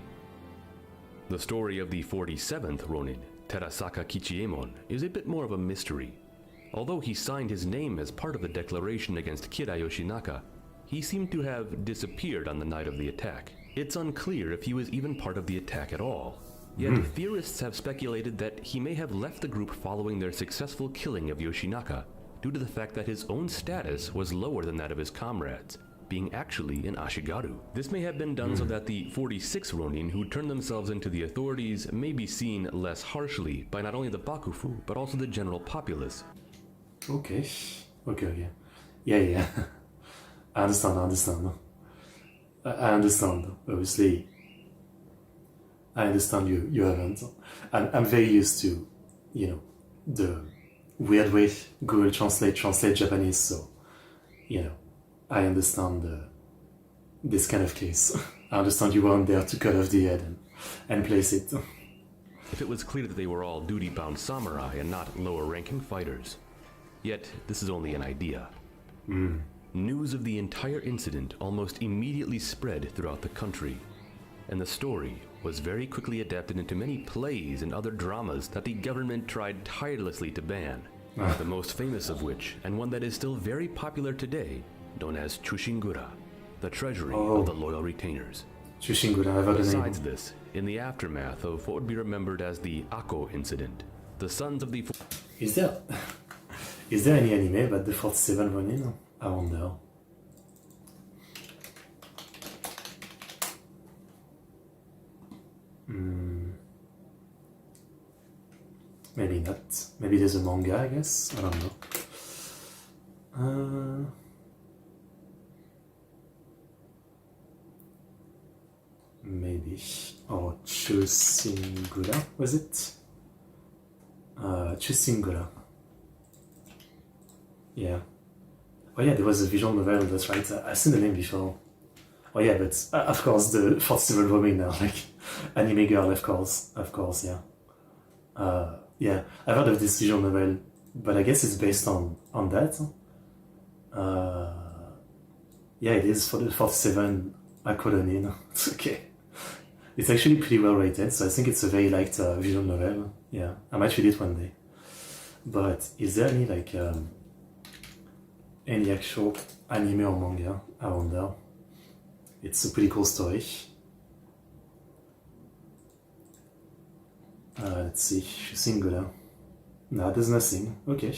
The story of the 47th Ronin, Terasaka Kichiemon, is a bit more of a mystery. Although he signed his name as part of the declaration against Kira Yoshinaka, he seemed to have disappeared on the night of the attack. It's unclear if he was even part of the attack at all. Yet theorists have speculated that he may have left the group following their successful killing of Yoshinaka due to the fact that his own status was lower than that of his comrades, being actually an Ashigaru. This may have been done so that the 46 Ronin who turned themselves into the authorities may be seen less harshly by not only the Bakufu, but also the general populace. Okay. Yeah. I understand. I understand, obviously. I understand you haven't. I'm very used to, the weird way Google translate Japanese, so, I understand this kind of case. I understand you weren't there to cut off the head and place it. If it was clear that they were all duty-bound samurai and not lower-ranking fighters. Yet, this is only an idea. News of the entire incident almost immediately spread throughout the country, and the story was very quickly adapted into many plays and other dramas that the government tried tirelessly to ban, the most famous of which, and one that is still very popular today, known as Chushingura, the treasury of the loyal retainers. Chushingura, I've heard the name. Besides this, in the aftermath of what would be remembered as the Ako incident, the sons of the... Is there any anime about the 47 Ronin? I wonder. Maybe not. Maybe there's a manga, I guess. I don't know. Maybe. Or Chushingura, was it? Chushingura. Yeah. Oh yeah, there was a visual novel, that's right. I've seen the name before. Oh yeah, but of course the 47 Ronin now, like anime girl, of course, yeah. Yeah, I've heard of this visual novel, but I guess it's based on that. Yeah, it is for the 47 Ronin. It's okay. It's actually pretty well rated, so I think it's a very liked visual novel. Yeah, I might read it one day. But is there any like any actual anime or manga? I wonder. It's a pretty cool story. Let's see, Singular. No, there's nothing. Okay.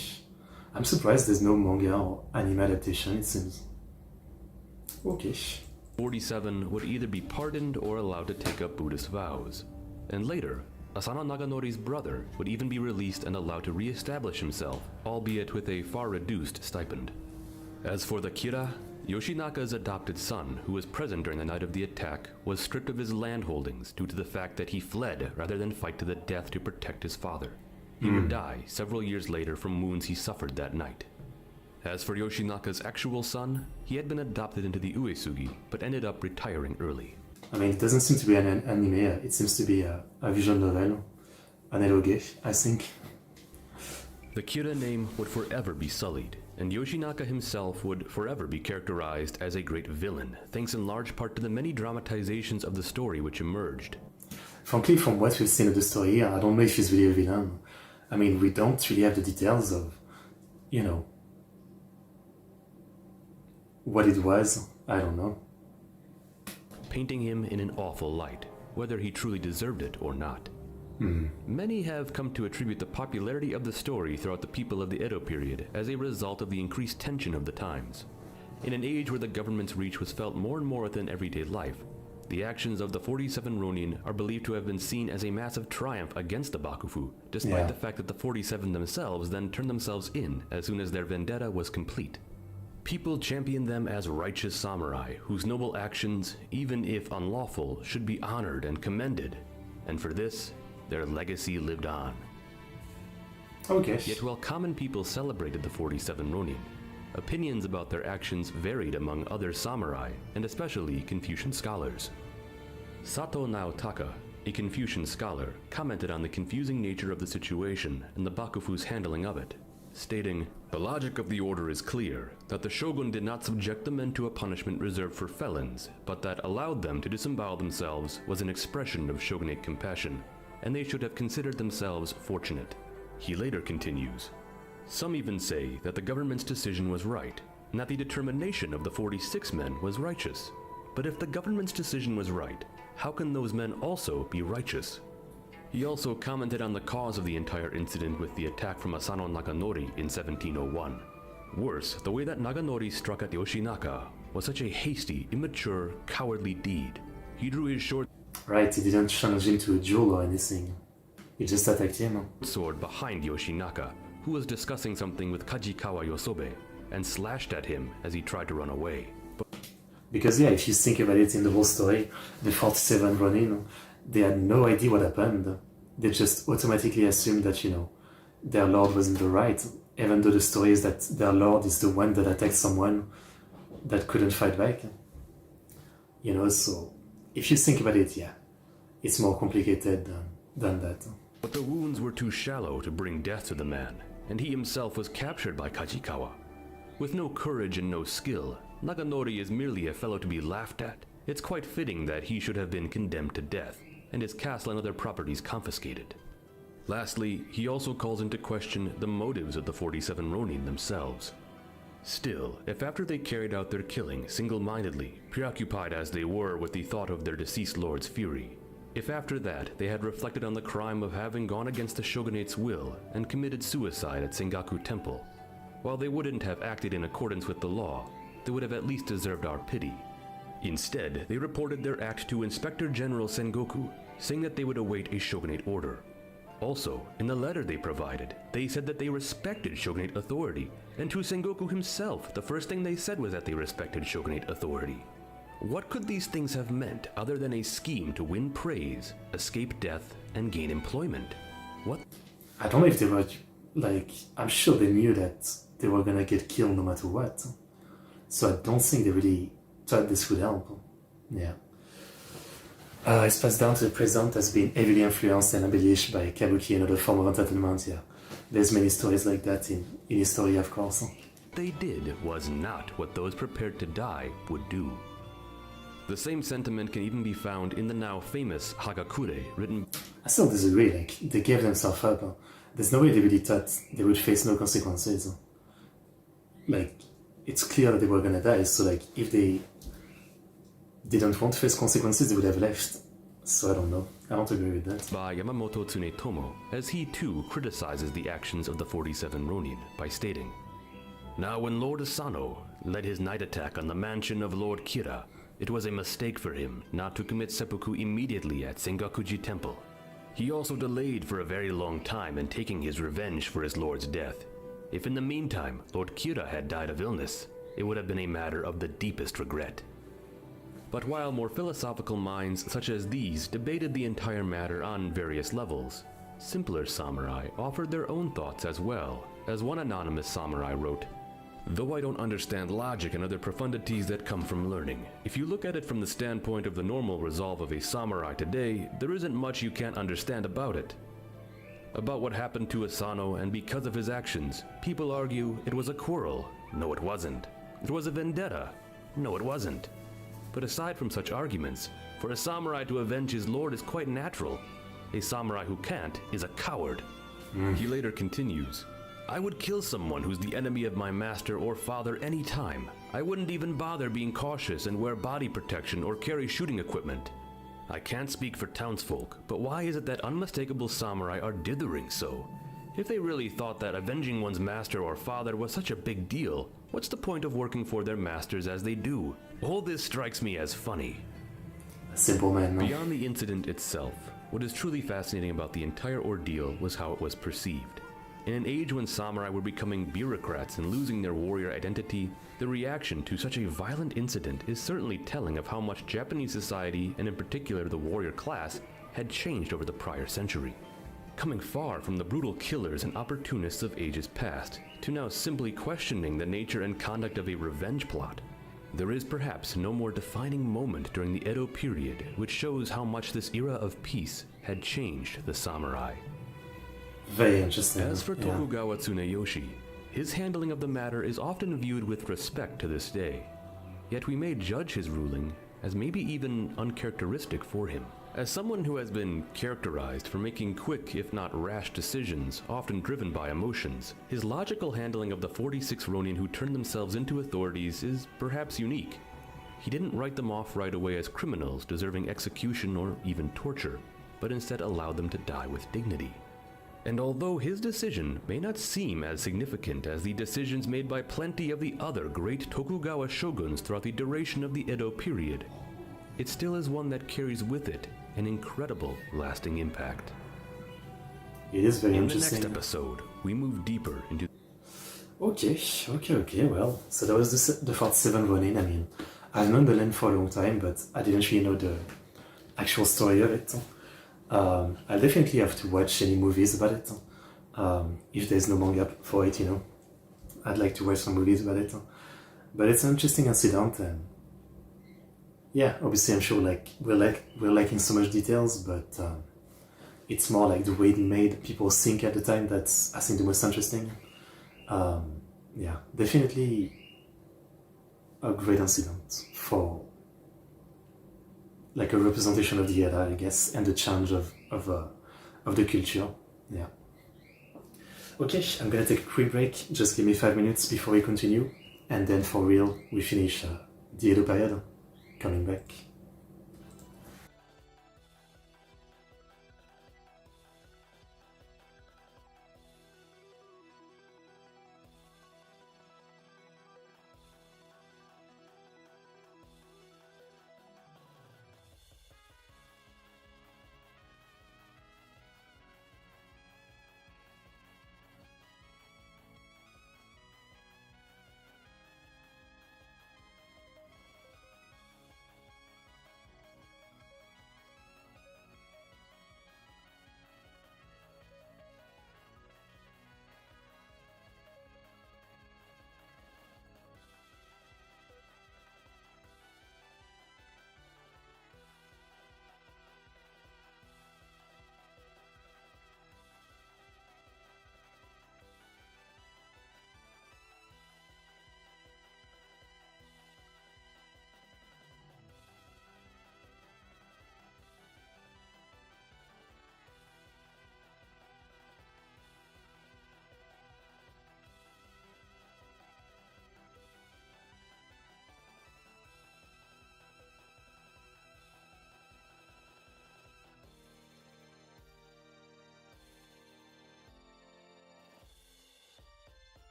I'm surprised there's no manga or anime adaptation, it seems. Okay. 47 would either be pardoned or allowed to take up Buddhist vows. And later, Asano Naganori's brother would even be released and allowed to re-establish himself, albeit with a far reduced stipend. As for the Kira, Yoshinaka's adopted son, who was present during the night of the attack, was stripped of his land holdings due to the fact that he fled rather than fight to the death to protect his father. He would die several years later from wounds he suffered that night. As for Yoshinaka's actual son, he had been adopted into the Uesugi, but ended up retiring early. I mean, it doesn't seem to be an anime, it seems to be a visual novel, an eloge, I think. The Kira name would forever be sullied, and Yoshinaka himself would forever be characterized as a great villain, thanks in large part to the many dramatizations of the story which emerged. frankly, from what we've seen of the story, I don't know if he's really a villain. I mean, we don't really have the details of, you know, what it was. I don't know. Painting him in an awful light, whether he truly deserved it or not. Many have come to attribute the popularity of the story throughout the people of the Edo period as a result of the increased tension of the times. In an age where the government's reach was felt more and more within everyday life, the actions of the 47 Ronin are believed to have been seen as a massive triumph against the Bakufu, despite the fact that the 47 themselves then turned themselves in as soon as their vendetta was complete. People championed them as righteous samurai whose noble actions, even if unlawful, should be honored and commended, and for this, their legacy lived on. Okay. Yet while common people celebrated the 47 Ronin, opinions about their actions varied among other samurai, and especially Confucian scholars. Sato Naotaka, a Confucian scholar, commented on the confusing nature of the situation and the Bakufu's handling of it, stating, "The logic of the order is clear, that the shogun did not subject the men to a punishment reserved for felons, but that allowed them to disembowel themselves was an expression of shogunate compassion, and they should have considered themselves fortunate." He later continues, "Some even say that the government's decision was right, and that the determination of the 46 men was righteous. But if the government's decision was right, how can those men also be righteous?" He also commented on the cause of the entire incident with the attack from Asano Naganori in 1701. Worse, the way that Naganori struck at Yoshinaka was such a hasty, immature, cowardly deed. He drew his short Right, he didn't challenge him to a duel or anything. He just attacked him. sword behind Yoshinaka, who was discussing something with Kajikawa Yosobe, and slashed at him as he tried to run away. Because yeah, if you think about it in the whole story, the 47 Ronin, they had no idea what happened. They just automatically assumed that, you know, their lord was in the right, even though the story is that their lord is the one that attacked someone that couldn't fight back. You know, so if you think about it, yeah, it's more complicated than that. But the wounds were too shallow to bring death to the man, and he himself was captured by Kajikawa. With no courage and no skill, Naganori is merely a fellow to be laughed at. It's quite fitting that he should have been condemned to death, and his castle and other properties confiscated. Lastly, he also calls into question the motives of the 47 Ronin themselves. Still, if after they carried out their killing single-mindedly, preoccupied as they were with the thought of their deceased lord's fury, if after that they had reflected on the crime of having gone against the shogunate's will and committed suicide at Sengaku Temple, while they wouldn't have acted in accordance with the law, they would have at least deserved our pity. Instead, they reported their act to Inspector General Sengoku, saying that they would await a shogunate order. Also, in the letter they provided, they said that they respected shogunate authority, and to Sengoku himself, the first thing they said was that they respected shogunate authority. What could these things have meant other than a scheme to win praise, escape death, and gain employment? What? I don't know if they were, like, I'm sure they knew that they were gonna get killed no matter what. So I don't think they really thought this would help. Yeah. It's passed down to the present as being heavily influenced and embellished by kabuki and other form of entertainment, yeah. There's many stories like that in history, of course. What they did was not what those prepared to die would do. The same sentiment can even be found in the now famous Hagakure, written... I still disagree, like, they gave themselves up. There's no way they really thought they would face no consequences. Like, it's clear that they were gonna die, so like, if they didn't want to face consequences, they would have left. So I don't know. I don't agree with that. By Yamamoto Tsunetomo, as he too criticizes the actions of the 47 Ronin by stating, "Now when Lord Asano led his night attack on the mansion of Lord Kira, it was a mistake for him not to commit seppuku immediately at Sengakuji Temple. He also delayed for a very long time in taking his revenge for his lord's death. If in the meantime Lord Kira had died of illness, it would have been a matter of the deepest regret." But while more philosophical minds such as these debated the entire matter on various levels, simpler samurai offered their own thoughts as well, as one anonymous samurai wrote, "Though I don't understand logic and other profundities that come from learning, if you look at it from the standpoint of the normal resolve of a samurai today, there isn't much you can't understand about it. About what happened to Asano, and because of his actions, people argue it was a quarrel. No, it wasn't. It was a vendetta. No, it wasn't. But aside from such arguments, For a samurai to avenge his lord is quite natural. A samurai who can't is a coward. He later continues, I would kill someone who's the enemy of my master or father any time. I wouldn't even bother being cautious and wear body protection or carry shooting equipment. I can't speak for townsfolk, but why is it that unmistakable samurai are dithering so? If they really thought that avenging one's master or father was such a big deal, what's the point of working for their masters as they do? All this strikes me as funny. A simple man, no? Beyond the incident itself, what is truly fascinating about the entire ordeal was how it was perceived. In an age when samurai were becoming bureaucrats and losing their warrior identity, the reaction to such a violent incident is certainly telling of how much Japanese society, and in particular the warrior class, had changed over the prior century. Coming far from the brutal killers and opportunists of ages past, to now simply questioning the nature and conduct of a revenge plot. There is perhaps no more defining moment during the Edo period which shows how much this era of peace had changed the samurai. Very interesting. As for Tokugawa Tsuneyoshi, his handling of the matter is often viewed with respect to this day. Yet we may judge his ruling as maybe even uncharacteristic for him. As someone who has been characterized for making quick, if not rash decisions, often driven by emotions, his logical handling of the 46 Ronin who turned themselves into authorities is perhaps unique. He didn't write them off right away as criminals deserving execution or even torture, but instead allowed them to die with dignity. And although his decision may not seem as significant as the decisions made by plenty of the other great Tokugawa shoguns throughout the duration of the Edo period, it still is one that carries with it an incredible lasting impact. It is very interesting. In the next episode, we move deeper into... Okay, well, so that was the 47 Ronin. I mean, I've known the land for a long time, but I didn't really know the actual story of it. I'll definitely have to watch any movies about it. If there's no manga for it, I'd like to watch some movies about it. But it's an interesting incident, and yeah, obviously I'm sure we're lacking so much details, but it's more like the way it made people think at the time that's, I think, the most interesting. Yeah, definitely a great incident for like a representation of the era, I guess, and the change of the culture. Yeah. Okay, I'm gonna take a quick break. Just give me 5 minutes before we continue, and then for real, we finish the Edo period. Coming back.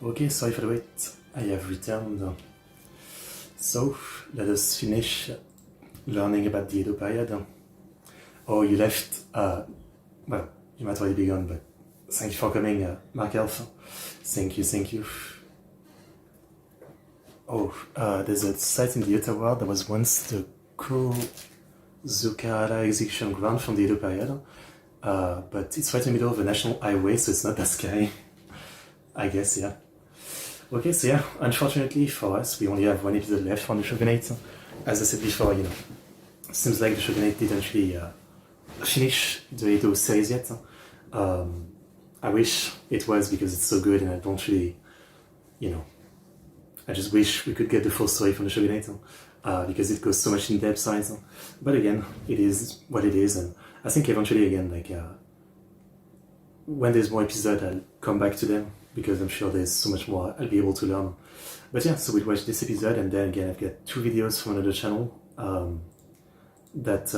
Okay, sorry for the wait. I have returned. So, let us finish learning about the Edo period. Oh, you left. Well, you might already be gone, but thank you for coming, Mark Elf. Thank you. Oh, there's a site in the Utah world that was once the Kozukahara execution ground from the Edo period. But it's right in the middle of a national highway, so it's not that scary. I guess, yeah. Okay, so yeah, unfortunately for us, we only have one episode left from the Shogunate. As I said before, seems like the Shogunate didn't really finish the Edo series yet. I wish it was, because it's so good, and I don't really, I just wish we could get the full story from the Shogunate, because it goes so much in depth science. But again, it is what it is, and I think eventually, again, when there's more episodes, I'll come back to them, because I'm sure there's so much more I'll be able to learn. But yeah, so we'll watch this episode, and then again, I've got 2 videos from another channel that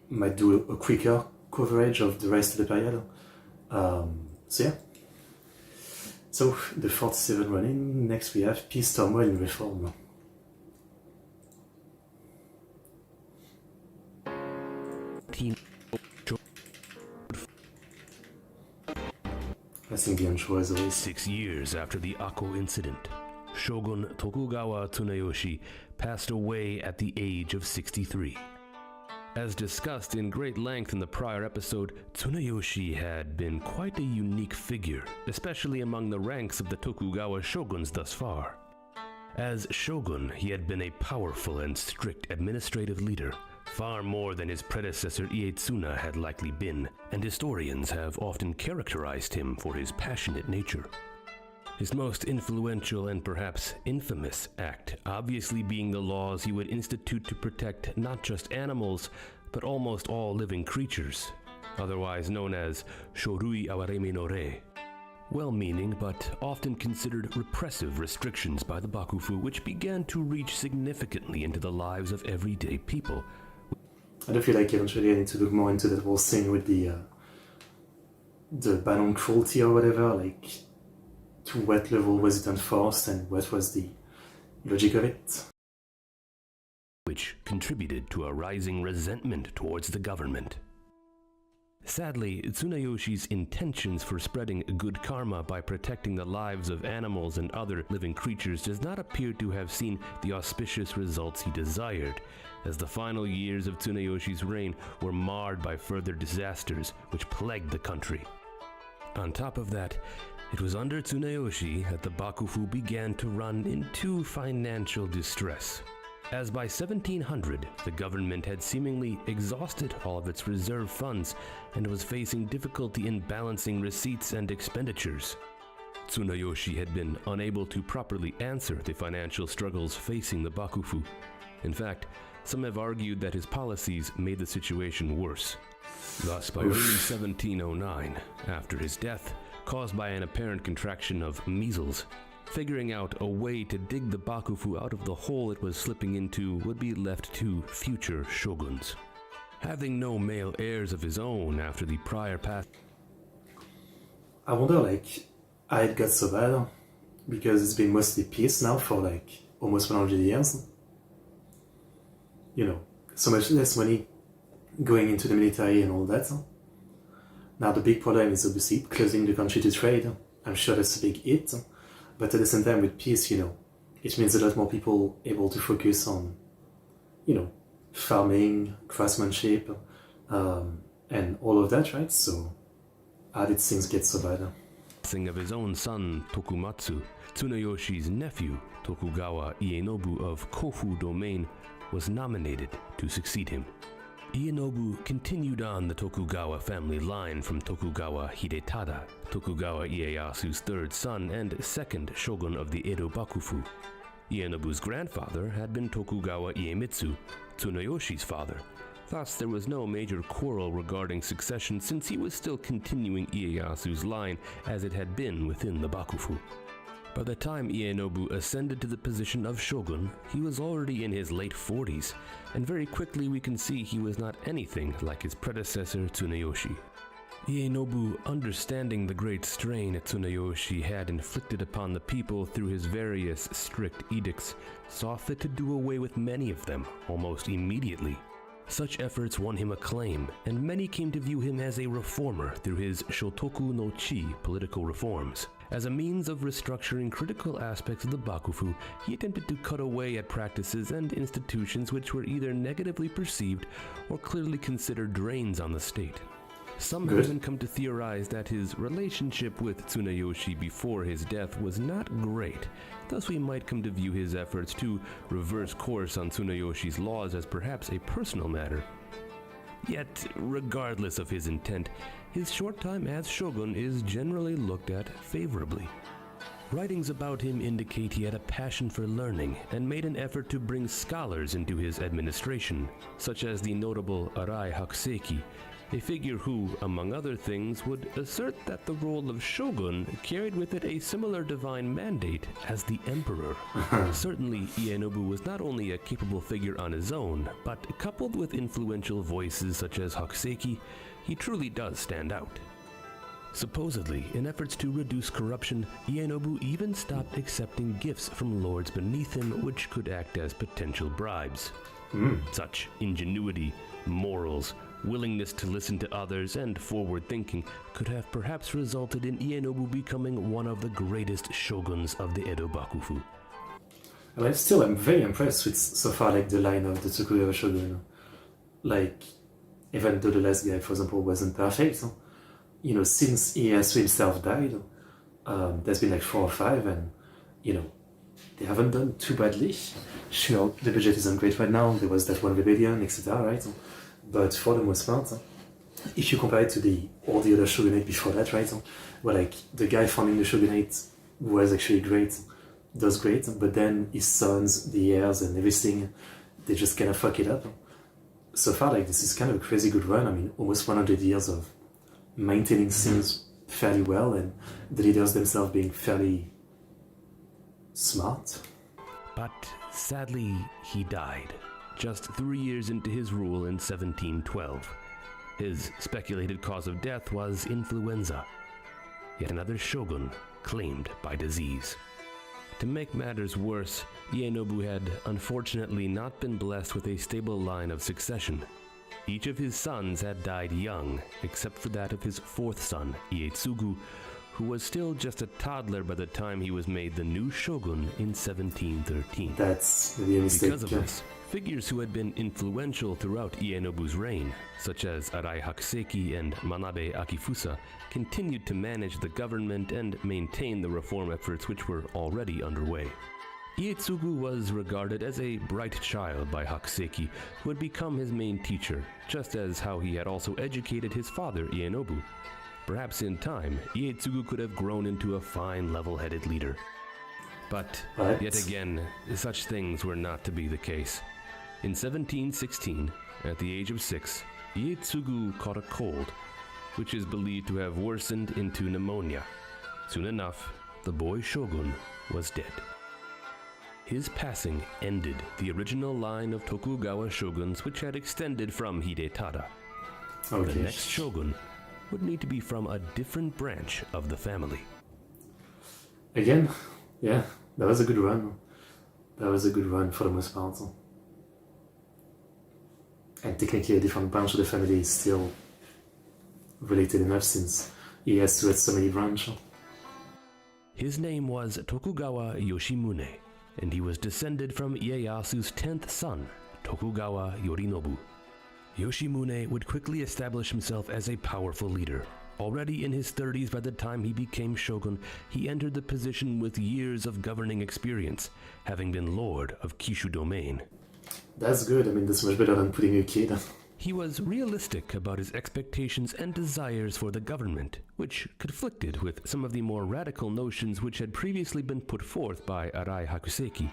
might do a quicker coverage of the rest of the period. So yeah. So, the 47 running. Next we have Peace, Turmoil, and Reform. I think the intro is always... 6 years after the Akko incident, Shogun Tokugawa Tsunayoshi passed away at the age of 63. As discussed in great length in the prior episode, Tsunayoshi had been quite a unique figure, especially among the ranks of the Tokugawa shoguns thus far. As shogun, he had been a powerful and strict administrative leader, far more than his predecessor Ieyatsuna had likely been, and historians have often characterized him for his passionate nature. His most influential and perhaps infamous act obviously being the laws he would institute to protect not just animals, but almost all living creatures, otherwise known as Shorui Awaremi no Rei. Well-meaning but often considered repressive restrictions by the Bakufu, which began to reach significantly into the lives of everyday people. I do feel like eventually I need to look more into that whole thing with the ban on cruelty or whatever, like to what level was it enforced and what was the logic of it. Which contributed to a rising resentment towards the government. Sadly, Tsunayoshi's intentions for spreading good karma by protecting the lives of animals and other living creatures does not appear to have seen the auspicious results he desired, as the final years of Tsunayoshi's reign were marred by further disasters which plagued the country. On top of that, it was under Tsunayoshi that the Bakufu began to run into financial distress, as by 1700 the government had seemingly exhausted all of its reserve funds and was facing difficulty in balancing receipts and expenditures. Tsunayoshi had been unable to properly answer the financial struggles facing the Bakufu. In fact, some have argued that his policies made the situation worse. Thus, by early 1709, after his death, caused by an apparent contraction of measles, figuring out a way to dig the Bakufu out of the hole it was slipping into would be left to future shoguns. Having no male heirs of his own after the prior path... I wonder, how it got so bad, because it's been mostly peace now for, almost 100 years. So much less money going into the military and all that. Now the big problem is obviously closing the country to trade. I'm sure that's a big hit. But at the same time, with peace, it means a lot more people able to focus on, farming, craftsmanship, and all of that, right? So, how did things get so bad? Of his own son, Tokumatsu, Tsunayoshi's nephew, Tokugawa Ieyasu of Kofu domain, was nominated to succeed him. Ieyasu continued on the Tokugawa family line from Tokugawa Hidetada, Tokugawa Ieyasu's third son and second shogun of the Edo Bakufu. Ieyasu's grandfather had been Tokugawa Iemitsu, Tsunayoshi's father. Thus, there was no major quarrel regarding succession since he was still continuing Ieyasu's line as it had been within the Bakufu. By the time Ieyasu ascended to the position of shogun, he was already in his late 40s, and very quickly we can see he was not anything like his predecessor Tsunayoshi. Ienobu, understanding the great strain Tsunayoshi had inflicted upon the people through his various strict edicts, saw fit to do away with many of them almost immediately. Such efforts won him acclaim, and many came to view him as a reformer through his Shotoku no Chi political reforms. As a means of restructuring critical aspects of the Bakufu, he attempted to cut away at practices and institutions which were either negatively perceived or clearly considered drains on the state. Some have even come to theorize that his relationship with Tsunayoshi before his death was not great. Thus we might come to view his efforts to reverse course on Tsunayoshi's laws as perhaps a personal matter. Yet, regardless of his intent, his short time as shogun is generally looked at favorably. Writings about him indicate he had a passion for learning and made an effort to bring scholars into his administration, such as the notable Arai Hakuseki, a figure who, among other things, would assert that the role of shogun carried with it a similar divine mandate as the emperor. Certainly, Ienobu was not only a capable figure on his own, but coupled with influential voices such as Hakuseki, he truly does stand out. Supposedly, in efforts to reduce corruption, Ienobu even stopped accepting gifts from lords beneath him which could act as potential bribes. Such ingenuity, morals, willingness to listen to others, and forward thinking could have perhaps resulted in Ienobu becoming one of the greatest shoguns of the Edo Bakufu. But still, I'm very impressed with so far like the line of the Tokugawa shogun. Like, even though the last guy, for example, wasn't perfect, you know, since Ieyasu himself died, there's been like 4 or 5, and you know, they haven't done too badly. Sure, the budget isn't great right now. There was that one rebellion, etc. Right? But for the most part, if you compare it to all the other shogunate before that, right? Well, like the guy founding the shogunate was actually great, does great, but then his sons, the heirs, and everything, they just kind of fuck it up. So far, like this is kind of a crazy good run. I mean, almost 100 years of maintaining things fairly well, and the leaders themselves being fairly smart. But sadly, he died just 3 years into his rule in 1712. His speculated cause of death was influenza, yet another shogun claimed by disease. To make matters worse, Ienobu had unfortunately not been blessed with a stable line of succession. Each of his sons had died young, except for that of his 4th son, Ietsugu, who was still just a toddler by the time he was made the new shogun in 1713. That's maybe a mistake. Because of this, figures who had been influential throughout Ienobu's reign, such as Arai Hakuseki and Manabe Akifusa, continued to manage the government and maintain the reform efforts which were already underway. Ietsugu was regarded as a bright child by Hakuseki, who had become his main teacher, just as how he had also educated his father Ienobu. Perhaps in time, Ietsugu could have grown into a fine level-headed leader. But yet again, such things were not to be the case. In 1716, at the age of 6, Ietsugu caught a cold, which is believed to have worsened into pneumonia. Soon enough, the boy shogun was dead. His passing ended the original line of Tokugawa shoguns which had extended from Hidetada. Okay. The next shogun would need to be from a different branch of the family. Again, yeah, that was a good run. That was a good run for the most part. And technically a different branch of the family is still related enough since he has to have so many branches. His name was Tokugawa Yoshimune, and he was descended from Ieyasu's 10th son, Tokugawa Yorinobu. Yoshimune would quickly establish himself as a powerful leader. Already in his 30s by the time he became shogun, he entered the position with years of governing experience, having been lord of Kishu domain. That's good. I mean, that's much better than putting a kid. He was realistic about his expectations and desires for the government, which conflicted with some of the more radical notions which had previously been put forth by Arai Hakuseki.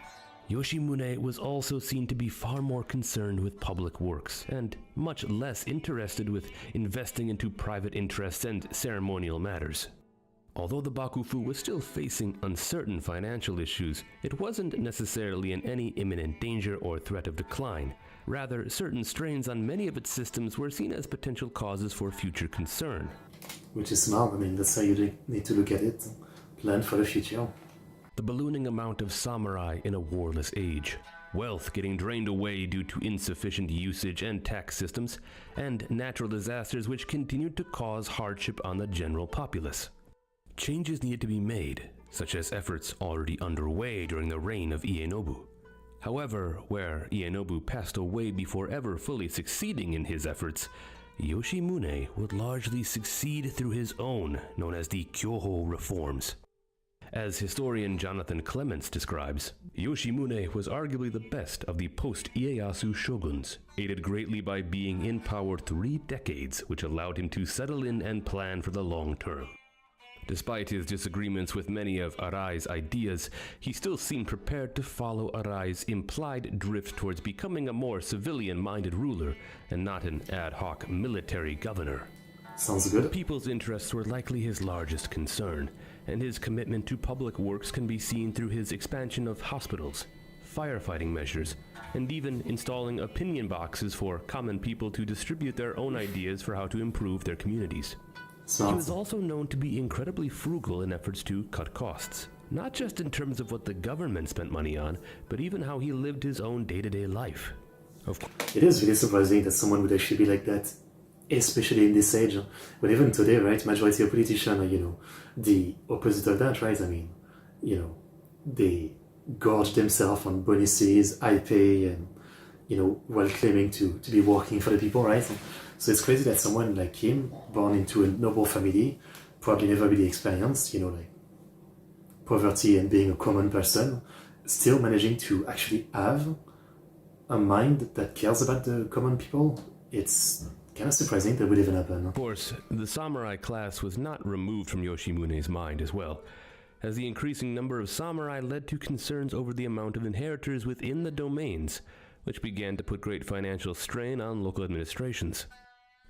Yoshimune was also seen to be far more concerned with public works, and much less interested with investing into private interests and ceremonial matters. Although the Bakufu was still facing uncertain financial issues, it wasn't necessarily in any imminent danger or threat of decline. Rather, certain strains on many of its systems were seen as potential causes for future concern. which is smart. I mean, that's how you need to look at it. Plan for the future. The ballooning amount of samurai in a warless age, wealth getting drained away due to insufficient usage and tax systems, and natural disasters which continued to cause hardship on the general populace. Changes needed to be made, such as efforts already underway during the reign of Ieyasu. However, where Ieyasu passed away before ever fully succeeding in his efforts, Yoshimune would largely succeed through his own, known as the Kyoho reforms. As historian Jonathan Clements describes, Yoshimune was arguably the best of the post-Ieyasu shoguns, aided greatly by being in power 3 decades, which allowed him to settle in and plan for the long term. Despite his disagreements with many of Arai's ideas, he still seemed prepared to follow Arai's implied drift towards becoming a more civilian-minded ruler and not an ad hoc military governor. Sounds good. People's interests were likely his largest concern, and his commitment to public works can be seen through his expansion of hospitals, firefighting measures, and even installing opinion boxes for common people to distribute their own ideas for how to improve their communities. Smart. He was also known to be incredibly frugal in efforts to cut costs, not just in terms of what the government spent money on, but even how he lived his own day-to-day life. It is really surprising that someone would actually be like that, especially in this age. But even today, right, majority of politicians are, the opposite of that, right? I mean, they gorge themselves on bonuses, high pay, and, while claiming to be working for the people, right? So it's crazy that someone like him, born into a noble family, probably never really experienced, like poverty and being a common person, still managing to actually have a mind that cares about the common people. It's kind of surprising that would even happen. Of course, the samurai class was not removed from Yoshimune's mind as well, as the increasing number of samurai led to concerns over the amount of inheritors within the domains, which began to put great financial strain on local administrations.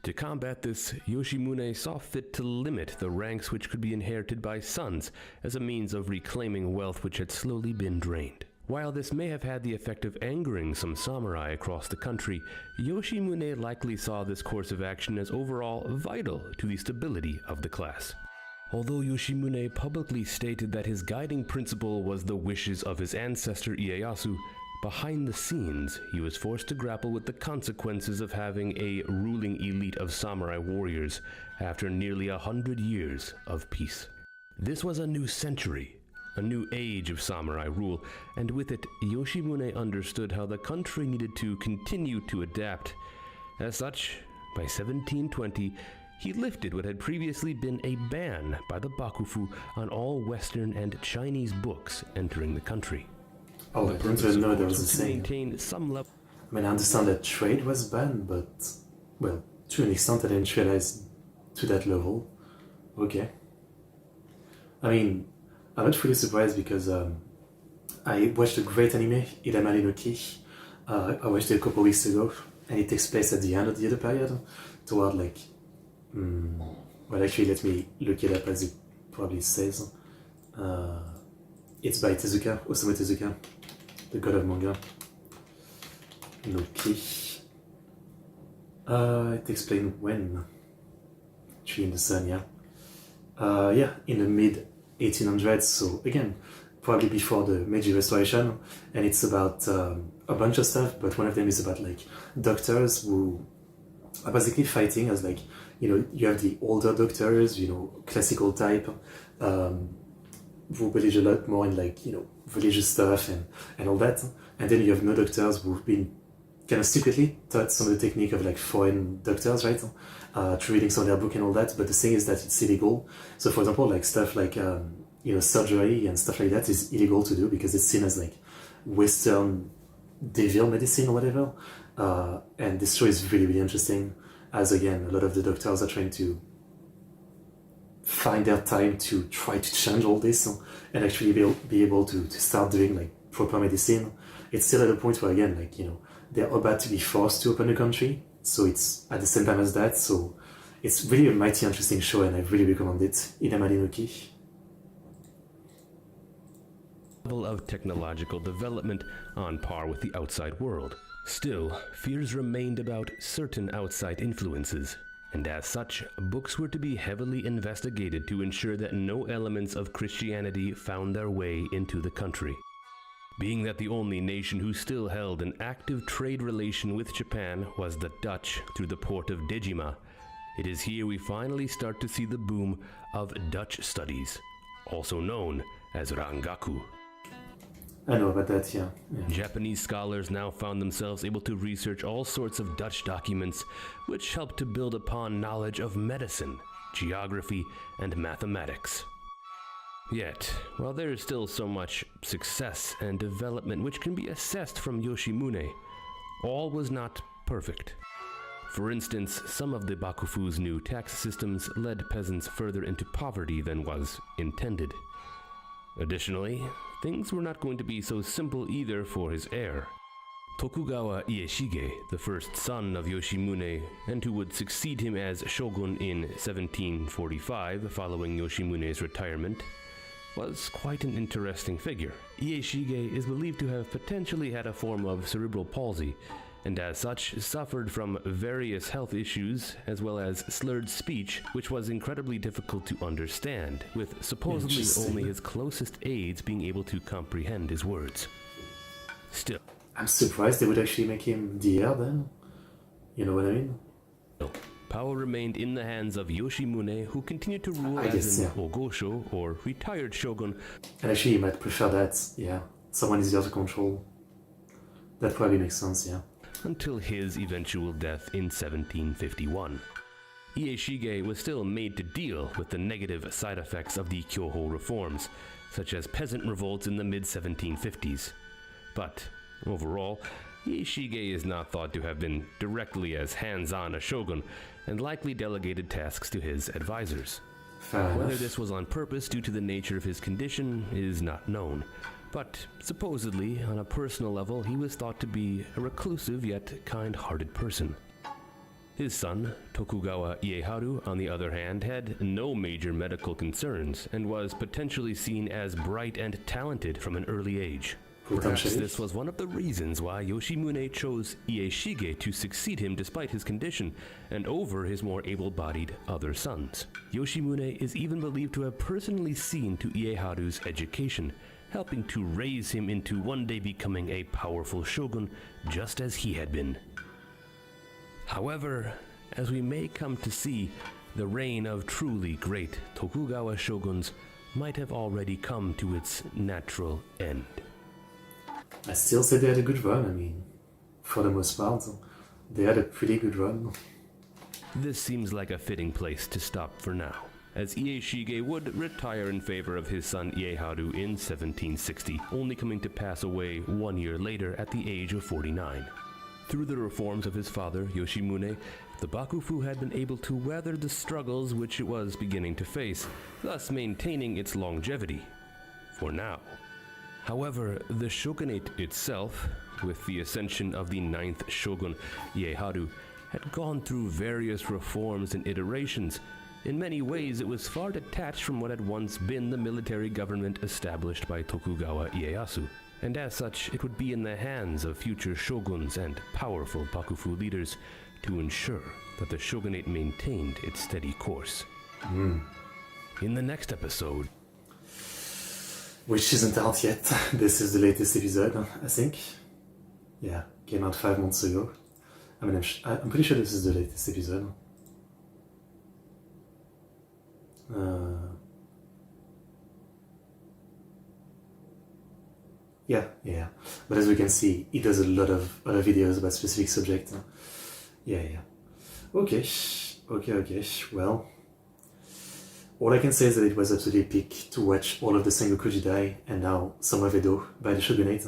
To combat this, Yoshimune saw fit to limit the ranks which could be inherited by sons as a means of reclaiming wealth which had slowly been drained. While this may have had the effect of angering some samurai across the country, Yoshimune likely saw this course of action as overall vital to the stability of the class. Although Yoshimune publicly stated that his guiding principle was the wishes of his ancestor Ieyasu, behind the scenes, he was forced to grapple with the consequences of having a ruling elite of samurai warriors after nearly 100 years of peace. This was a new century, a new age of samurai rule, and with it, Yoshimune understood how the country needed to continue to adapt. As such, by 1720, he lifted what had previously been a ban by the Bakufu on all Western and Chinese books entering the country. Oh, I didn't even know there was a saying. Maintain some level. I mean, I understand that trade was banned, but, well, to an extent I didn't realize to that level. Okay. I mean, I'm not really surprised because I watched a great anime, Iramari no Ki. I watched it a couple weeks ago, and it takes place at the end of the Edo period, toward well, actually, let me look it up as it probably says. It's by Tezuka, Osamu Tezuka, the god of manga. No Ki. It explains when. Tree in the Sun, yeah. Yeah, in the mid 1800s, so again, probably before the Meiji Restoration, and it's about a bunch of stuff, but one of them is about doctors who are basically fighting as you have the older doctors, classical type, who believe a lot more in religious stuff and all that, and then you have no doctors who've been kind of secretly taught some of the technique of foreign doctors, right? Through reading some of their book and all that, but the thing is that it's illegal. So for example, stuff surgery and stuff like that is illegal to do because it's seen as Western devil medicine or whatever. And this show is really, really interesting, as again, a lot of the doctors are trying to find their time to try to change all this and actually be able to start doing proper medicine. It's still at a point where again, they're about to be forced to open the country, so it's at the same time as that, so it's really a mighty interesting show and I really recommend it. Iramari no Ki. Level of technological development on par with the outside world. Still, fears remained about certain outside influences, and as such, books were to be heavily investigated to ensure that no elements of Christianity found their way into the country. Being that the only nation who still held an active trade relation with Japan was the Dutch through the port of Dejima, it is here we finally start to see the boom of Dutch studies, also known as Rangaku. I know about that, yeah. Japanese scholars now found themselves able to research all sorts of Dutch documents, which helped to build upon knowledge of medicine, geography, and mathematics. Yet, while there is still so much success and development which can be assessed from Yoshimune, all was not perfect. For instance, some of the Bakufu's new tax systems led peasants further into poverty than was intended. Additionally, things were not going to be so simple either for his heir. Tokugawa Ieshige, the first son of Yoshimune, and who would succeed him as shogun in 1745 following Yoshimune's retirement, was quite an interesting figure. Ieshige is believed to have potentially had a form of cerebral palsy, and as such suffered from various health issues as well as slurred speech, which was incredibly difficult to understand, with supposedly only his closest aides being able to comprehend his words. Still, I'm surprised they would actually make him the heir then. You know what I mean? Power remained in the hands of Yoshimune, who continued to rule as an Ogosho, or retired shogun. And actually, you might prefer that, yeah. Someone easier to control. That probably makes sense, yeah. Until his eventual death in 1751. Ieshige was still made to deal with the negative side effects of the Kyoho reforms, such as peasant revolts in the mid-1750s. But, overall, Ieshige is not thought to have been directly as hands-on a shogun, and likely delegated tasks to his advisors. Whether this was on purpose due to the nature of his condition is not known, but supposedly, on a personal level, he was thought to be a reclusive yet kind-hearted person. His son, Tokugawa Ieyasu, on the other hand, had no major medical concerns and was potentially seen as bright and talented from an early age. Perhaps this was one of the reasons why Yoshimune chose Ieshige to succeed him despite his condition, and over his more able-bodied other sons. Yoshimune is even believed to have personally seen to Ieyasu's education, helping to raise him into one day becoming a powerful shogun, just as he had been. However, as we may come to see, the reign of truly great Tokugawa shoguns might have already come to its natural end. I still say they had a good run, I mean, for the most part, they had a pretty good run. This seems like a fitting place to stop for now, as Ieshige would retire in favor of his son Ieyasu in 1760, only coming to pass away 1 year later at the age of 49. Through the reforms of his father, Yoshimune, the Bakufu had been able to weather the struggles which it was beginning to face, thus maintaining its longevity. For now. However, the shogunate itself, with the ascension of the 9th shogun, Ieyasu, had gone through various reforms and iterations. In many ways, it was far detached from what had once been the military government established by Tokugawa Ieyasu, and as such, it would be in the hands of future shoguns and powerful Bakufu leaders to ensure that the shogunate maintained its steady course. In the next episode, which isn't out yet. This is the latest episode, I think. Yeah, came out 5 months ago. I mean, I'm pretty sure this is the latest episode. Yeah. But as we can see, he does a lot of other videos about specific subjects. Yeah. Okay. Well, all I can say is that it was absolutely epic to watch all of the Sengoku Jidai and now some of Edo by the Shogunate.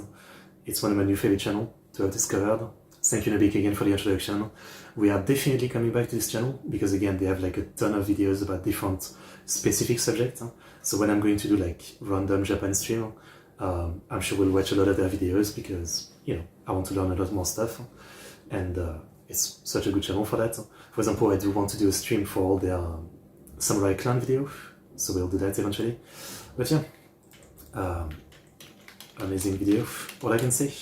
It's one of my new favorite channels to have discovered. Thank you, Nabik, again for the introduction. We are definitely coming back to this channel because, again, they have like a ton of videos about different specific subjects. So when I'm going to do like random Japan stream, I'm sure we'll watch a lot of their videos because, you know, I want to learn a lot more stuff. And it's such a good channel for that. For example, I do want to do a stream for all their Samurai Clan video, so we'll do that eventually. But yeah, amazing video, all I can say.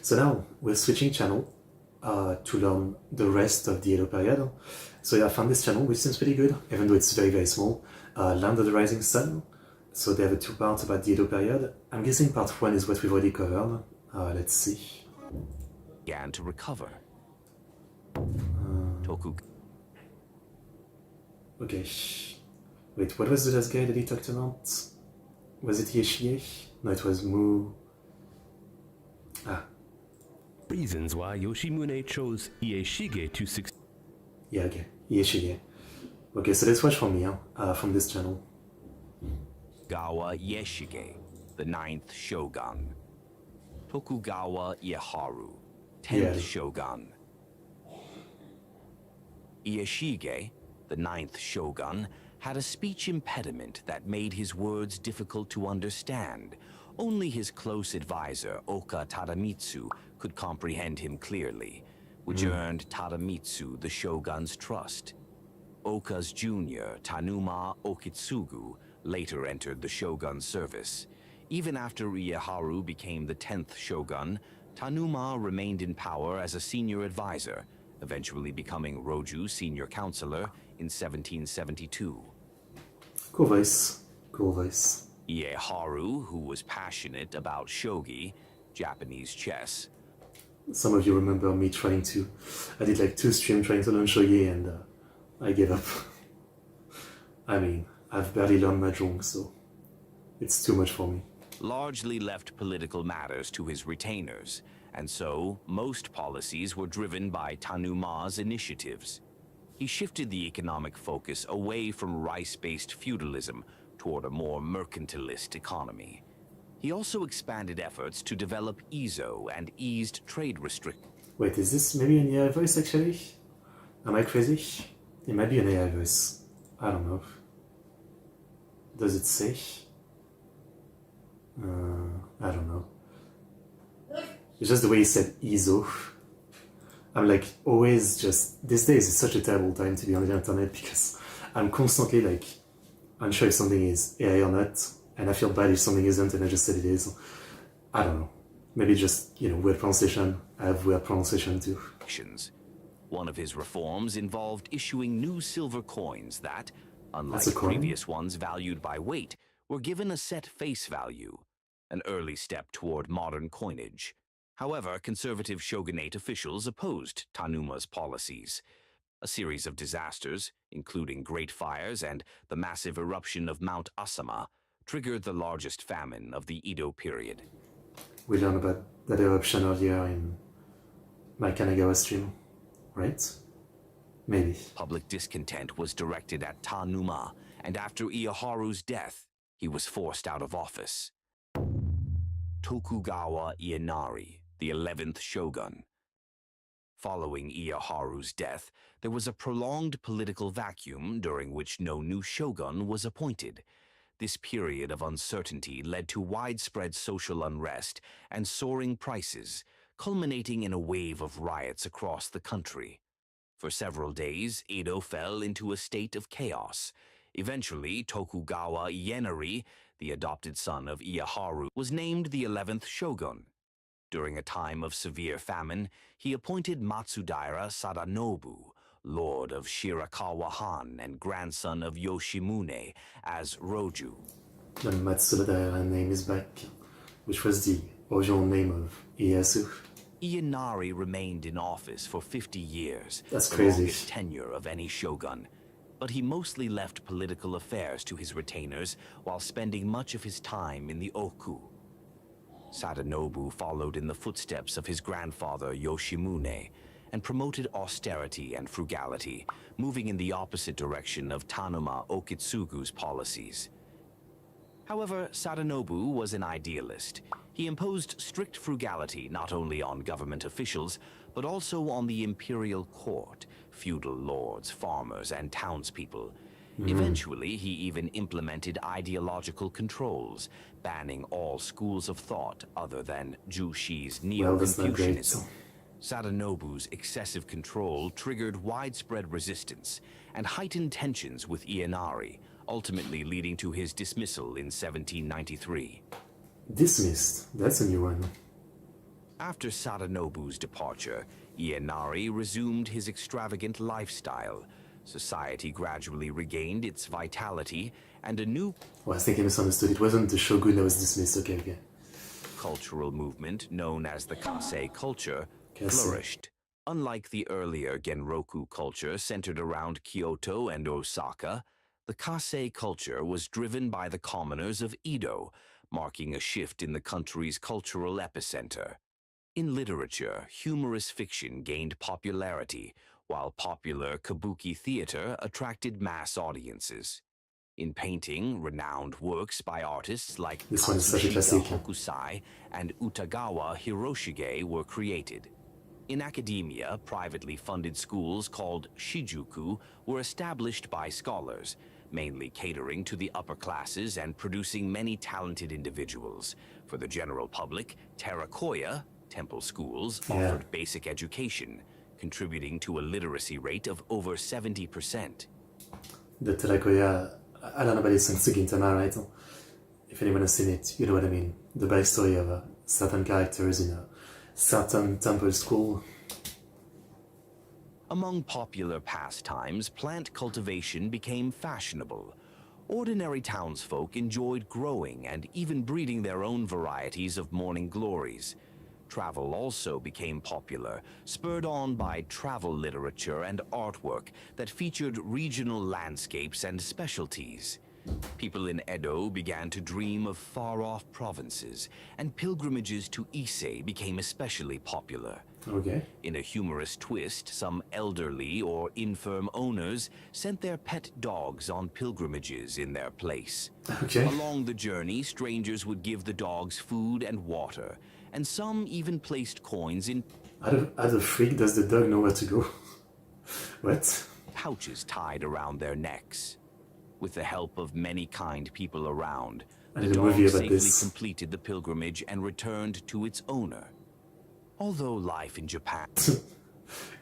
So now we're switching channel to learn the rest of the Edo period. So yeah, I found this channel, which seems pretty good, even though it's very, very small. Land of the Rising Sun. So they have two parts about the Edo period. I'm guessing part 1 is what we've already covered. Let's see. Began to recover. Toku. Okay. Wait, what was the last guy that he talked about? Was it Yeshige? No, it was Mu... Reasons why Yoshimune chose Ieshige to succeed. Yeah, okay. Yeshige. Okay, so let's watch from me, from this channel. Gawa Yeshige, the 9th shogun. Tokugawa Ieyasu, 10th shogun. Ieshige, the 9th shogun, had a speech impediment that made his words difficult to understand. Only his close advisor, Oka Tadamitsu, could comprehend him clearly, which earned Tadamitsu the shogun's trust. Oka's junior, Tanuma Okitsugu, later entered the shogun's service. Even after Ieyasu became the 10th shogun, Tanuma remained in power as a senior advisor, eventually becoming Roju senior counselor in 1772. Cool voice. Cool voice. Ieyasu, who was passionate about shogi, Japanese chess. Some of you remember me trying to... I did like 2 streams trying to learn shogi and I gave up. I mean, I've barely learned mahjong, so it's too much for me. Largely left political matters to his retainers, and so most policies were driven by Tanuma's initiatives. He shifted the economic focus away from rice-based feudalism toward a more mercantilist economy. He also expanded efforts to develop Ezo and eased trade restrictions. Wait, is this maybe an AI voice actually? Am I crazy? It might be an AI voice. I don't know. Does it say? I don't know. It's just the way he said Ezo. I'm like always just... These days is such a terrible time to be on the internet because I'm constantly like unsure if something is AI or not, and I feel bad if something isn't and I just said it is. I don't know. Maybe just, you know, weird pronunciation. I have weird pronunciation too. One of his reforms involved issuing new silver coins that, unlike previous ones valued by weight, were given a set face value, an early step toward modern coinage. However, conservative shogunate officials opposed Tanuma's policies. A series of disasters, including great fires and the massive eruption of Mount Asama, triggered the largest famine of the Edo period. We learned about that eruption earlier in my Kanagawa stream, right? Maybe. Public discontent was directed at Tanuma, and after Ieyasu's death, he was forced out of office. Tokugawa Ieyasu, the 11th shogun. Following Ieyasu's death, there was a prolonged political vacuum during which no new shogun was appointed. This period of uncertainty led to widespread social unrest and soaring prices, culminating in a wave of riots across the country. For several days, Edo fell into a state of chaos. Eventually, Tokugawa Ieyasu, the adopted son of Ieyasu, was named the 11th shogun. During a time of severe famine, he appointed Matsudaira Sadanobu, lord of Shirakawa Han and grandson of Yoshimune, as Roju. The Matsudaira name is back, which was the original name of Ieyasu. Ieyasu remained in office for 50 years, That's the crazy. longest tenure of any shogun. But he mostly left political affairs to his retainers while spending much of his time in the Oku. Sadanobu followed in the footsteps of his grandfather Yoshimune and promoted austerity and frugality, moving in the opposite direction of Tanuma Okitsugu's policies. However, Sadanobu was an idealist. He imposed strict frugality not only on government officials, but also on the imperial court, feudal lords, farmers, and townspeople. Eventually, he even implemented ideological controls, banning all schools of thought other than Jushi's Neo-Confucianism. Sadanobu's excessive control triggered widespread resistance and heightened tensions with Ieyasu, ultimately leading to his dismissal in 1793. Dismissed. That's a new one. After Sadanobu's departure, Ienari resumed his extravagant lifestyle. Society gradually regained its vitality, and a new Oh, I think I misunderstood. It wasn't the shogun that was dismissed. Okay, okay. cultural movement known as the Kasei culture Kasei. flourished. Unlike the earlier Genroku culture centered around Kyoto and Osaka, the Kasei culture was driven by the commoners of Edo, marking a shift in the country's cultural epicenter. In literature, humorous fiction gained popularity, while popular kabuki theater attracted mass audiences. In painting, renowned works by artists like This one is such a Katsushika classic. Hokusai and Utagawa Hiroshige were created. In academia, privately funded schools called shijuku were established by scholars, mainly catering to the upper classes and producing many talented individuals. For the general public, Terakoya, temple schools, offered basic education, contributing to a literacy rate of over 70%. The Terakoya, I don't know about it since Gintama, right? If anyone has seen it, you know what I mean. The backstory of certain characters in a certain temple school. Among popular pastimes, plant cultivation became fashionable. Ordinary townsfolk enjoyed growing and even breeding their own varieties of morning glories. Travel also became popular, spurred on by travel literature and artwork that featured regional landscapes and specialties. People in Edo began to dream of far-off provinces, and pilgrimages to Ise became especially popular. Okay. In a humorous twist, some elderly or infirm owners sent their pet dogs on pilgrimages in their place. Okay. Along the journey, strangers would give the dogs food and water, and some even placed coins in How the freak does the dog know where to go? What? pouches tied around their necks. With the help of many kind people around, I the did a movie dog about safely this. completed the pilgrimage and returned to its owner. Although life in Japan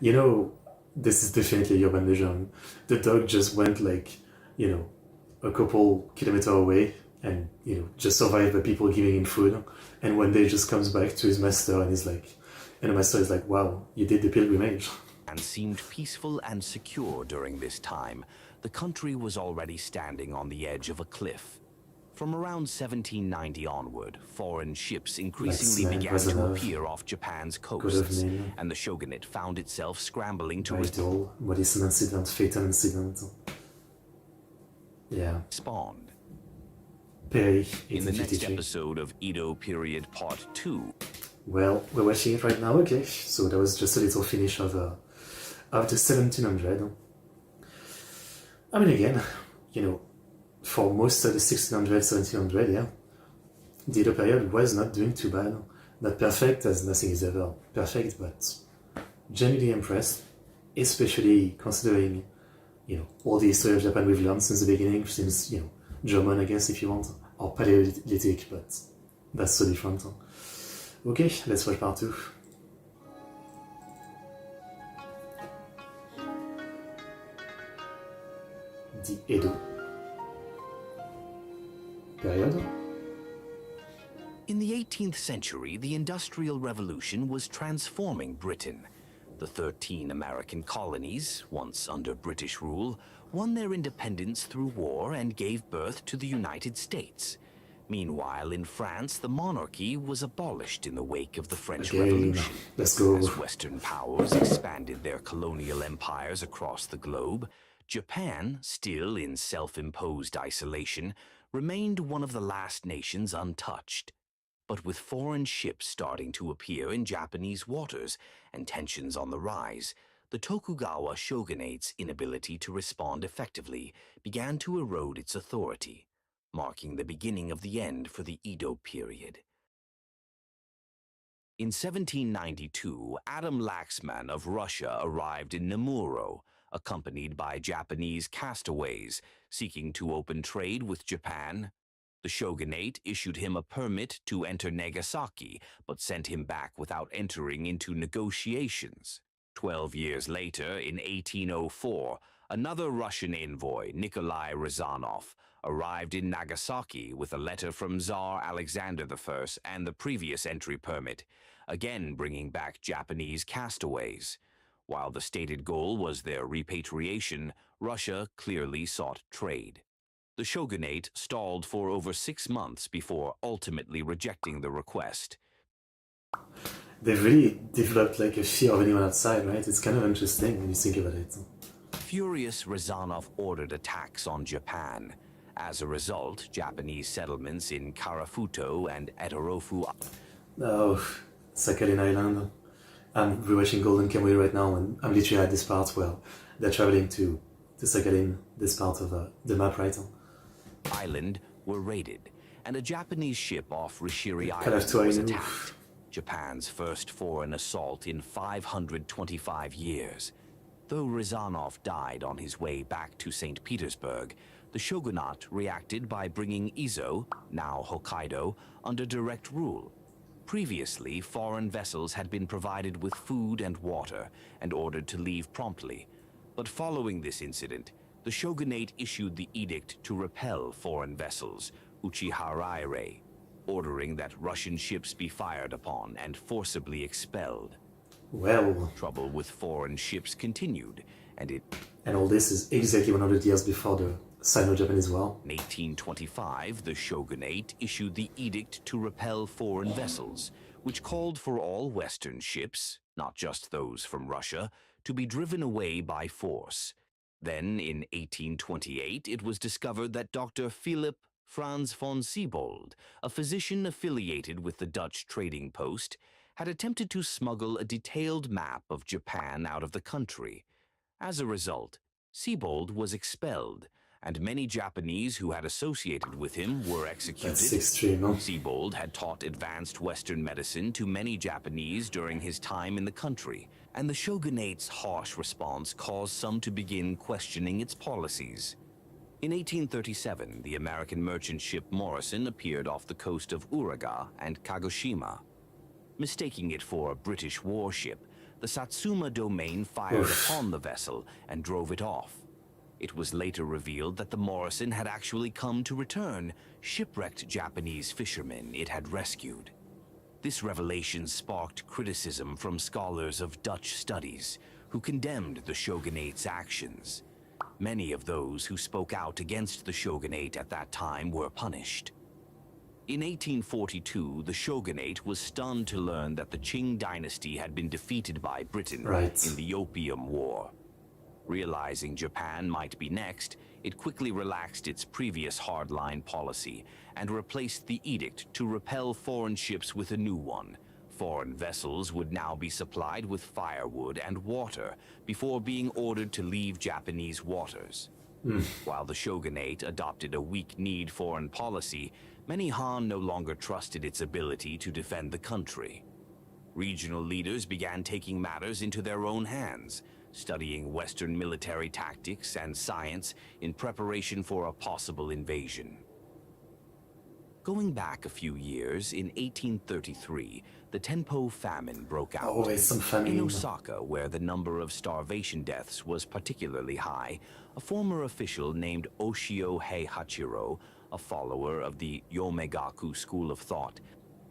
You know, this is definitely urban legend. The dog just went like, you know, a couple kilometers away and, you know, just survived by people giving him food. And one day just comes back to his master and he's like, and the master is like, wow, you did the pilgrimage. and seemed peaceful and secure during this time, the country was already standing on the edge of a cliff. From around 1790 onward, foreign ships increasingly began to appear off Japan's coasts, and the shogunate found itself scrambling to What is an incident, fatal incident? Yeah. respond. Perry, In the next episode of Edo Period Part 2. Well, we're watching it right now, okay? So that was just a little finish of the 1700. I mean, again, you know, for most of the 1600, 1700, yeah, the Edo period was not doing too bad. Not perfect, as nothing is ever perfect, but genuinely impressed, especially considering, you know, all the history of Japan we've learned since the beginning, since, you know, German, I guess, if you want, or Paleolithic, but that's so different. Okay, let's watch part 2. The Edo period. In the 18th century, the Industrial Revolution was transforming Britain. The 13 American colonies, once under British rule, won their independence through war and gave birth to the United States. Meanwhile, in France, the monarchy was abolished in the wake of the French Revolution. Let's go. As Western powers expanded their colonial empires across the globe, Japan, still in self-imposed isolation, remained one of the last nations untouched. But with foreign ships starting to appear in Japanese waters and tensions on the rise, the Tokugawa shogunate's inability to respond effectively began to erode its authority, marking the beginning of the end for the Edo period. In 1792, Adam Laxman of Russia arrived in Nemuro, accompanied by Japanese castaways seeking to open trade with Japan. The shogunate issued him a permit to enter Nagasaki, but sent him back without entering into negotiations. 12 years later, in 1804, Another Russian envoy, Nikolai Ryazanov, arrived in Nagasaki with a letter from Tsar Alexander I and the previous entry permit, again bringing back Japanese castaways. While the stated goal was their repatriation, Russia clearly sought trade. The shogunate stalled for over 6 months before ultimately rejecting the request. They've really developed like a fear of anyone outside, right? It's kind of interesting when you think about it. Furious, Ryazanov ordered attacks on Japan. As a result, Japanese settlements in Karafuto and Etorofu. Oh, Sakhalin Island. I'm rewatching Golden Kamuy right now, and I'm literally at this part where they're traveling to Sakhalin, this part of the map, right? Island were raided, and a Japanese ship off Rishiri Kind of Island was attacked. Japan's first foreign assault in 525 years. Though Ryazanov died on his way back to St. Petersburg, the shogunate reacted by bringing Izo, now Hokkaido, under direct rule. Previously, foreign vessels had been provided with food and water and ordered to leave promptly. But following this incident, the shogunate issued the edict to repel foreign vessels, Uchiharaire, ordering that Russian ships be fired upon and forcibly expelled. Well, Trouble with foreign ships continued, and all this is exactly 100 years before the Sino-Japanese War. In 1825, the shogunate issued the edict to repel foreign vessels, which called for all Western ships, not just those from Russia, to be driven away by force. Then, in 1828, it was discovered that Dr. Philipp Franz von Siebold, a physician affiliated with the Dutch trading post, had attempted to smuggle a detailed map of Japan out of the country. As a result, Siebold was expelled, and many Japanese who had associated with him were executed. That's extreme, huh? Siebold had taught advanced Western medicine to many Japanese during his time in the country, and the shogunate's harsh response caused some to begin questioning its policies. In 1837, the American merchant ship Morrison appeared off the coast of Uraga and Kagoshima. Mistaking it for a British warship, the Satsuma domain fired upon the vessel and drove it off. It was later revealed that the Morrison had actually come to return shipwrecked Japanese fishermen it had rescued. This revelation sparked criticism from scholars of Dutch studies, who condemned the shogunate's actions. Many of those who spoke out against the shogunate at that time were punished. In 1842, the shogunate was stunned to learn that the Qing dynasty had been defeated by Britain in the Opium War. Realizing Japan might be next, it quickly relaxed its previous hardline policy and replaced the edict to repel foreign ships with a new one. Foreign vessels would now be supplied with firewood and water before being ordered to leave Japanese waters. While the shogunate adopted a weak-kneed foreign policy, many Han no longer trusted its ability to defend the country. Regional leaders began taking matters into their own hands, studying Western military tactics and science in preparation for a possible invasion. Going back a few years, in 1833, the Tenpo famine broke out. Always some famine. In Osaka, where the number of starvation deaths was particularly high, a former official named Oshio Heihachiro, a follower of the Yomegaku school of thought,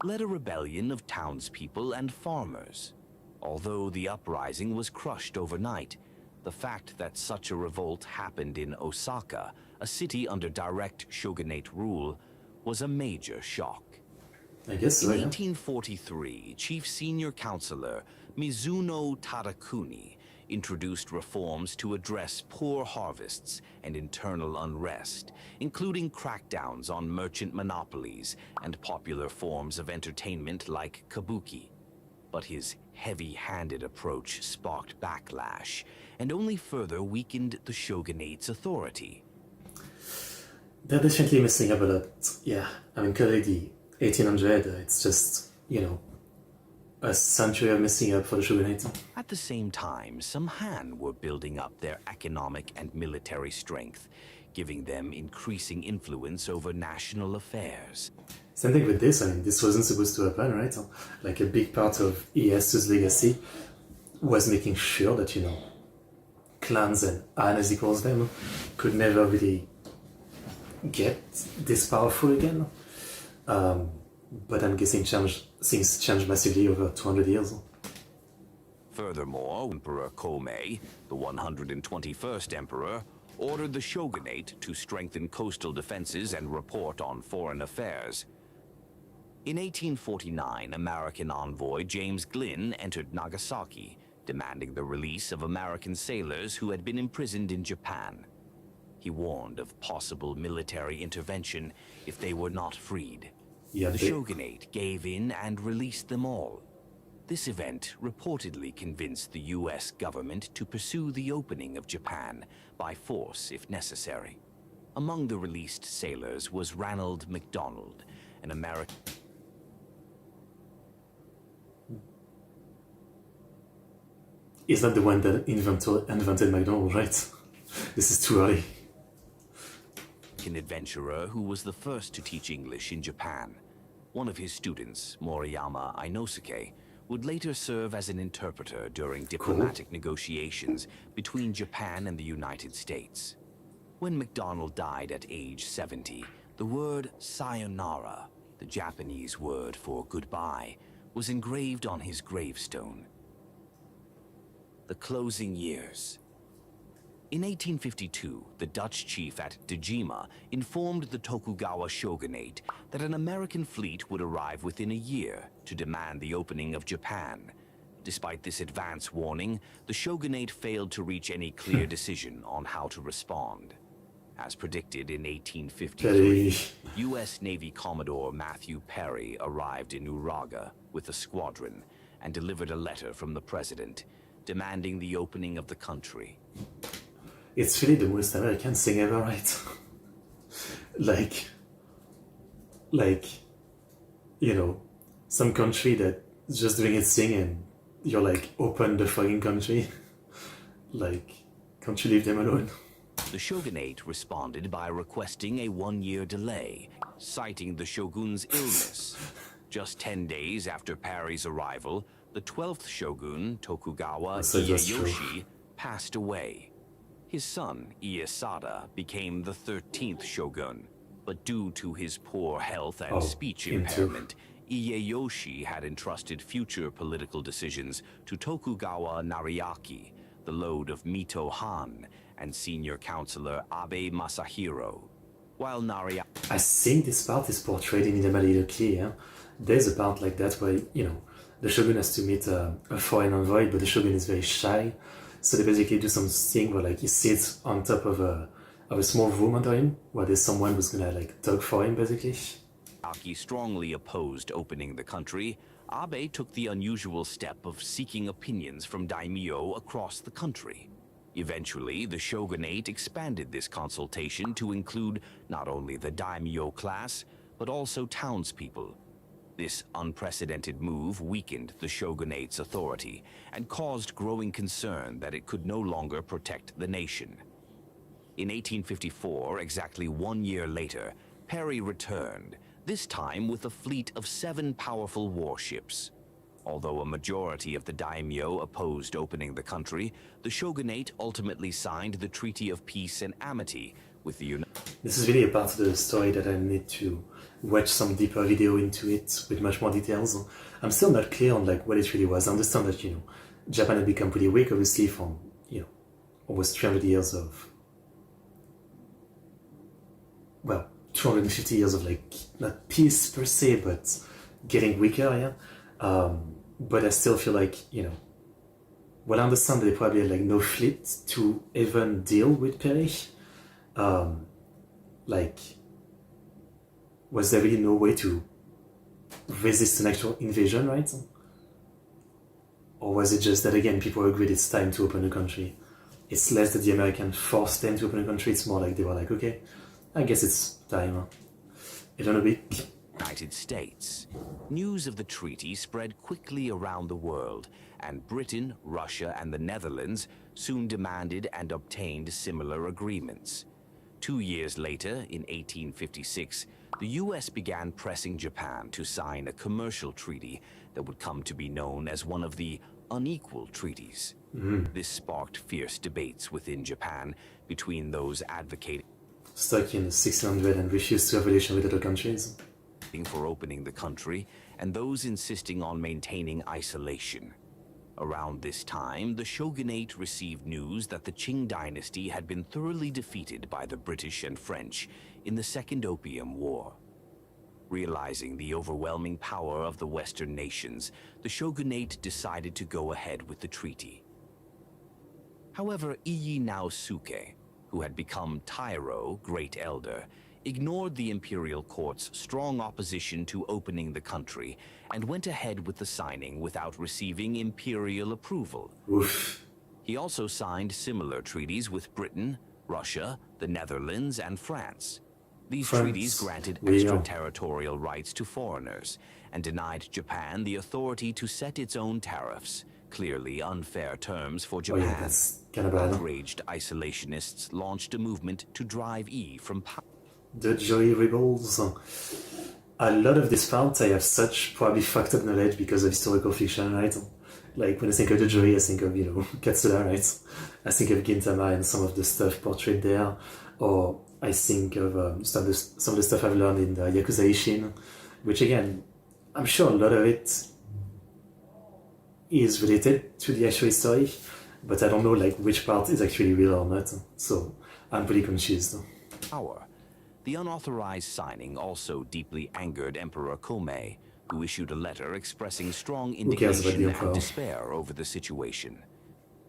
led a rebellion of townspeople and farmers. Although the uprising was crushed overnight, the fact that such a revolt happened in Osaka, a city under direct shogunate rule, was a major shock. I guess so, In 1843, Chief Senior Counselor Mizuno Tadakuni introduced reforms to address poor harvests and internal unrest, including crackdowns on merchant monopolies and popular forms of entertainment like kabuki. But his heavy-handed approach sparked backlash and only further weakened the shogunate's authority. They're definitely messing up a lot. Yeah, I mean, clearly the 1800, it's just, you know, a century of messing up for the shogunate. At the same time, some Han were building up their economic and military strength, giving them increasing influence over national affairs. Same thing with this, I mean, this wasn't supposed to happen, right? Like a big part of Ieyasu's legacy was making sure that, you know, clans and Han, as he calls them, could never really get this powerful again. But I'm guessing things changed massively over 200 years. Furthermore, Emperor Komei, the 121st emperor, ordered the shogunate to strengthen coastal defenses and report on foreign affairs. In 1849, American envoy James Glynn entered Nagasaki, demanding the release of American sailors who had been imprisoned in Japan. He warned of possible military intervention if they were not freed. The shogunate gave in and released them all. This event reportedly convinced the US government to pursue the opening of Japan by force if necessary. Among the released sailors was Ranald MacDonald, an American. He's not the one that invented McDonald's, right? This is too early. An adventurer who was the first to teach English in Japan. One of his students, Moriyama Inosuke, would later serve as an interpreter during diplomatic negotiations between Japan and the United States. When MacDonald died at age 70, the word sayonara, the Japanese word for goodbye, was engraved on his gravestone. The closing years. In 1852, the Dutch chief at Dejima informed the Tokugawa shogunate that an American fleet would arrive within a year to demand the opening of Japan. Despite this advance warning, the shogunate failed to reach any clear decision on how to respond. As predicted in 1853, U.S. Navy Commodore Matthew Perry arrived in Uraga with a squadron and delivered a letter from the president demanding the opening of the country. It's really the most American thing ever, right? like, you know, some country that's just doing its thing and you're like, open the fucking country. Like, can't you leave them alone? The shogunate responded by requesting a one-year delay, citing the shogun's illness. Just 10 days after Perry's arrival, the 12th shogun, Tokugawa Ieyasu, passed away. His son, Ieyasu, became the 13th shogun, but due to his poor health and speech impairment, Ieyasu had entrusted future political decisions to Tokugawa Nariaki, the lord of Mito Han, and senior counselor Abe Masahiro. While Nariaki... I think this part is portrayed in Inama Little clear. There's a part like that where, you know, the shogun has to meet a foreign envoy, but the shogun is very shy. So they basically do something where like he sits on top of a small room under him, where there's someone who's gonna like talk for him, basically. Nariaki strongly opposed opening the country. Abe took the unusual step of seeking opinions from daimyo across the country. Eventually, the shogunate expanded this consultation to include not only the daimyo class, but also townspeople. This unprecedented move weakened the shogunate's authority and caused growing concern that it could no longer protect the nation. In 1854, exactly 1 year later, Perry returned, this time with a fleet of 7 powerful warships. Although a majority of the daimyo opposed opening the country, the shogunate ultimately signed the Treaty of Peace and Amity with the United States. This is really a part of the story that I need to watch some deeper video into it with much more details. I'm still not clear on like what it really was. I understand that, you know, Japan had become pretty weak, obviously, from, you know, almost 300 years of, well, 250 years of like, not peace per se, but getting weaker, yeah. But I still feel like, you know, well, I understand that they probably had like no fleet to even deal with Perry. Like, was there really no way to resist an actual invasion, right? Or was it just that, again, people agreed it's time to open the country? It's less that the Americans forced them to open the country, it's more like they were like, okay, I guess it's time. I don't know, United States. News of the treaty spread quickly around the world, and Britain, Russia, and the Netherlands soon demanded and obtained similar agreements. 2 years later, in 1856, the US began pressing Japan to sign a commercial treaty that would come to be known as one of the unequal treaties. This sparked fierce debates within Japan between those advocating Stuck in 1600 and refused to have relations with other countries. for opening the country and those insisting on maintaining isolation. Around this time, the shogunate received news that the Qing dynasty had been thoroughly defeated by the British and French in the Second Opium War. Realizing the overwhelming power of the Western nations, the shogunate decided to go ahead with the treaty. However, Ieyasu Naosuke, who had become Tairo, Great Elder, ignored the imperial court's strong opposition to opening the country and went ahead with the signing without receiving imperial approval. Oof. He also signed similar treaties with Britain, Russia, the Netherlands, and France. These treaties granted extraterritorial rights to foreigners and denied Japan the authority to set its own tariffs, clearly unfair terms for Japan. That's kind of bad. Outraged isolationists launched a movement to drive Yi from power. The Joy Rebels. A lot of these parts I have such probably fucked up knowledge because of historical fiction, right? Like when I think of the Joy, I think of, Katsura, right? I think of Gintama and some of the stuff portrayed there, or I think of some of the stuff I've learned in the Yakuza Ishin, which again, I'm sure a lot of it is related to the actual story, but I don't know like which part is actually real or not, so I'm pretty confused. The unauthorized signing also deeply angered Emperor Komei, who issued a letter expressing strong indignation and despair over the situation.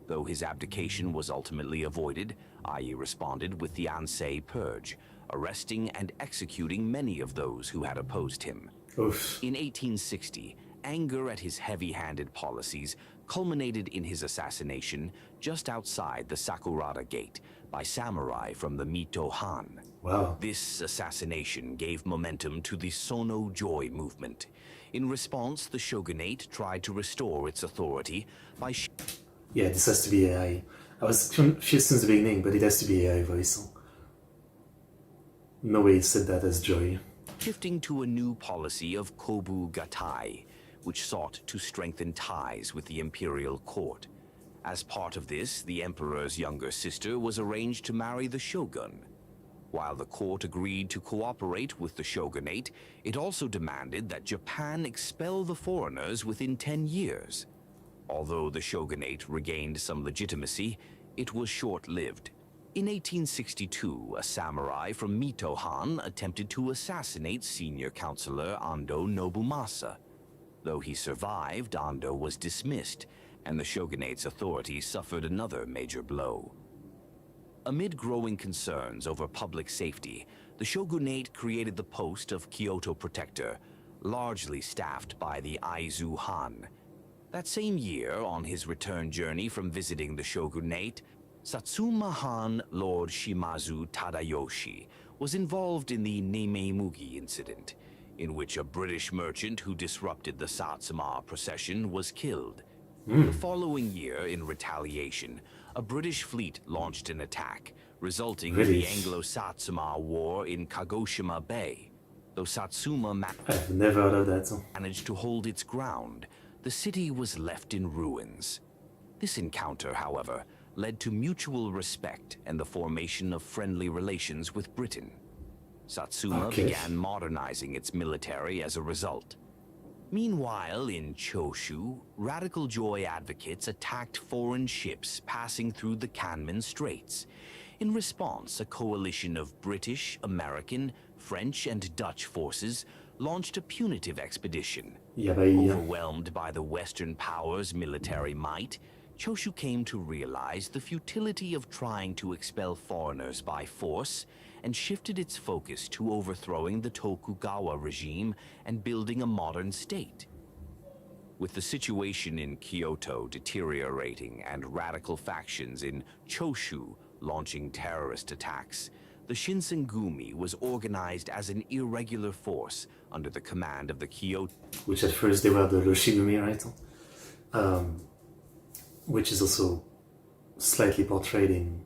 Though his abdication was ultimately avoided, Ai responded with the Ansei Purge, arresting and executing many of those who had opposed him. Oof. In 1860, anger at his heavy-handed policies culminated in his assassination just outside the Sakurada Gate by samurai from the Mito Han. Wow. This assassination gave momentum to the Sono Joy movement. In response, the shogunate tried to restore its authority by yeah, this has to be AI. I was confused since the beginning, but it has to be AI voice. No way it said that as Joy. shifting to a new policy of Kobu Gatai, which sought to strengthen ties with the imperial court. As part of this, the emperor's younger sister was arranged to marry the shogun. While the court agreed to cooperate with the shogunate, it also demanded that Japan expel the foreigners within 10 years. Although the shogunate regained some legitimacy, it was short-lived. In 1862, a samurai from Mito Han attempted to assassinate senior counselor Ando Nobumasa. Though he survived, Ando was dismissed, and the shogunate's authority suffered another major blow. Amid growing concerns over public safety, the shogunate created the post of Kyoto Protector, largely staffed by the Aizu Han. That same year, on his return journey from visiting the shogunate, Satsuma Han Lord Shimazu Tadayoshi was involved in the Nememugi incident, in which a British merchant who disrupted the Satsuma procession was killed. The following year, in retaliation, a British fleet launched an attack, resulting in the Anglo-Satsuma War in Kagoshima Bay. Though Satsuma I've never heard of that. managed to hold its ground, the city was left in ruins. This encounter, however, led to mutual respect and the formation of friendly relations with Britain. Satsuma began modernizing its military as a result. Meanwhile, in Choshu, Radical Joy advocates attacked foreign ships passing through the Kanmen Straits. In response, a coalition of British, American, French, and Dutch forces launched a punitive expedition. Overwhelmed by the Western powers' military might, Choshu came to realize the futility of trying to expel foreigners by force and shifted its focus to overthrowing the Tokugawa regime and building a modern state. With the situation in Kyoto deteriorating and radical factions in Choshu launching terrorist attacks, the Shinsengumi was organized as an irregular force under the command of the Kyoto... Which at first they were the Loshigumi, right? Which is also slightly portrayed in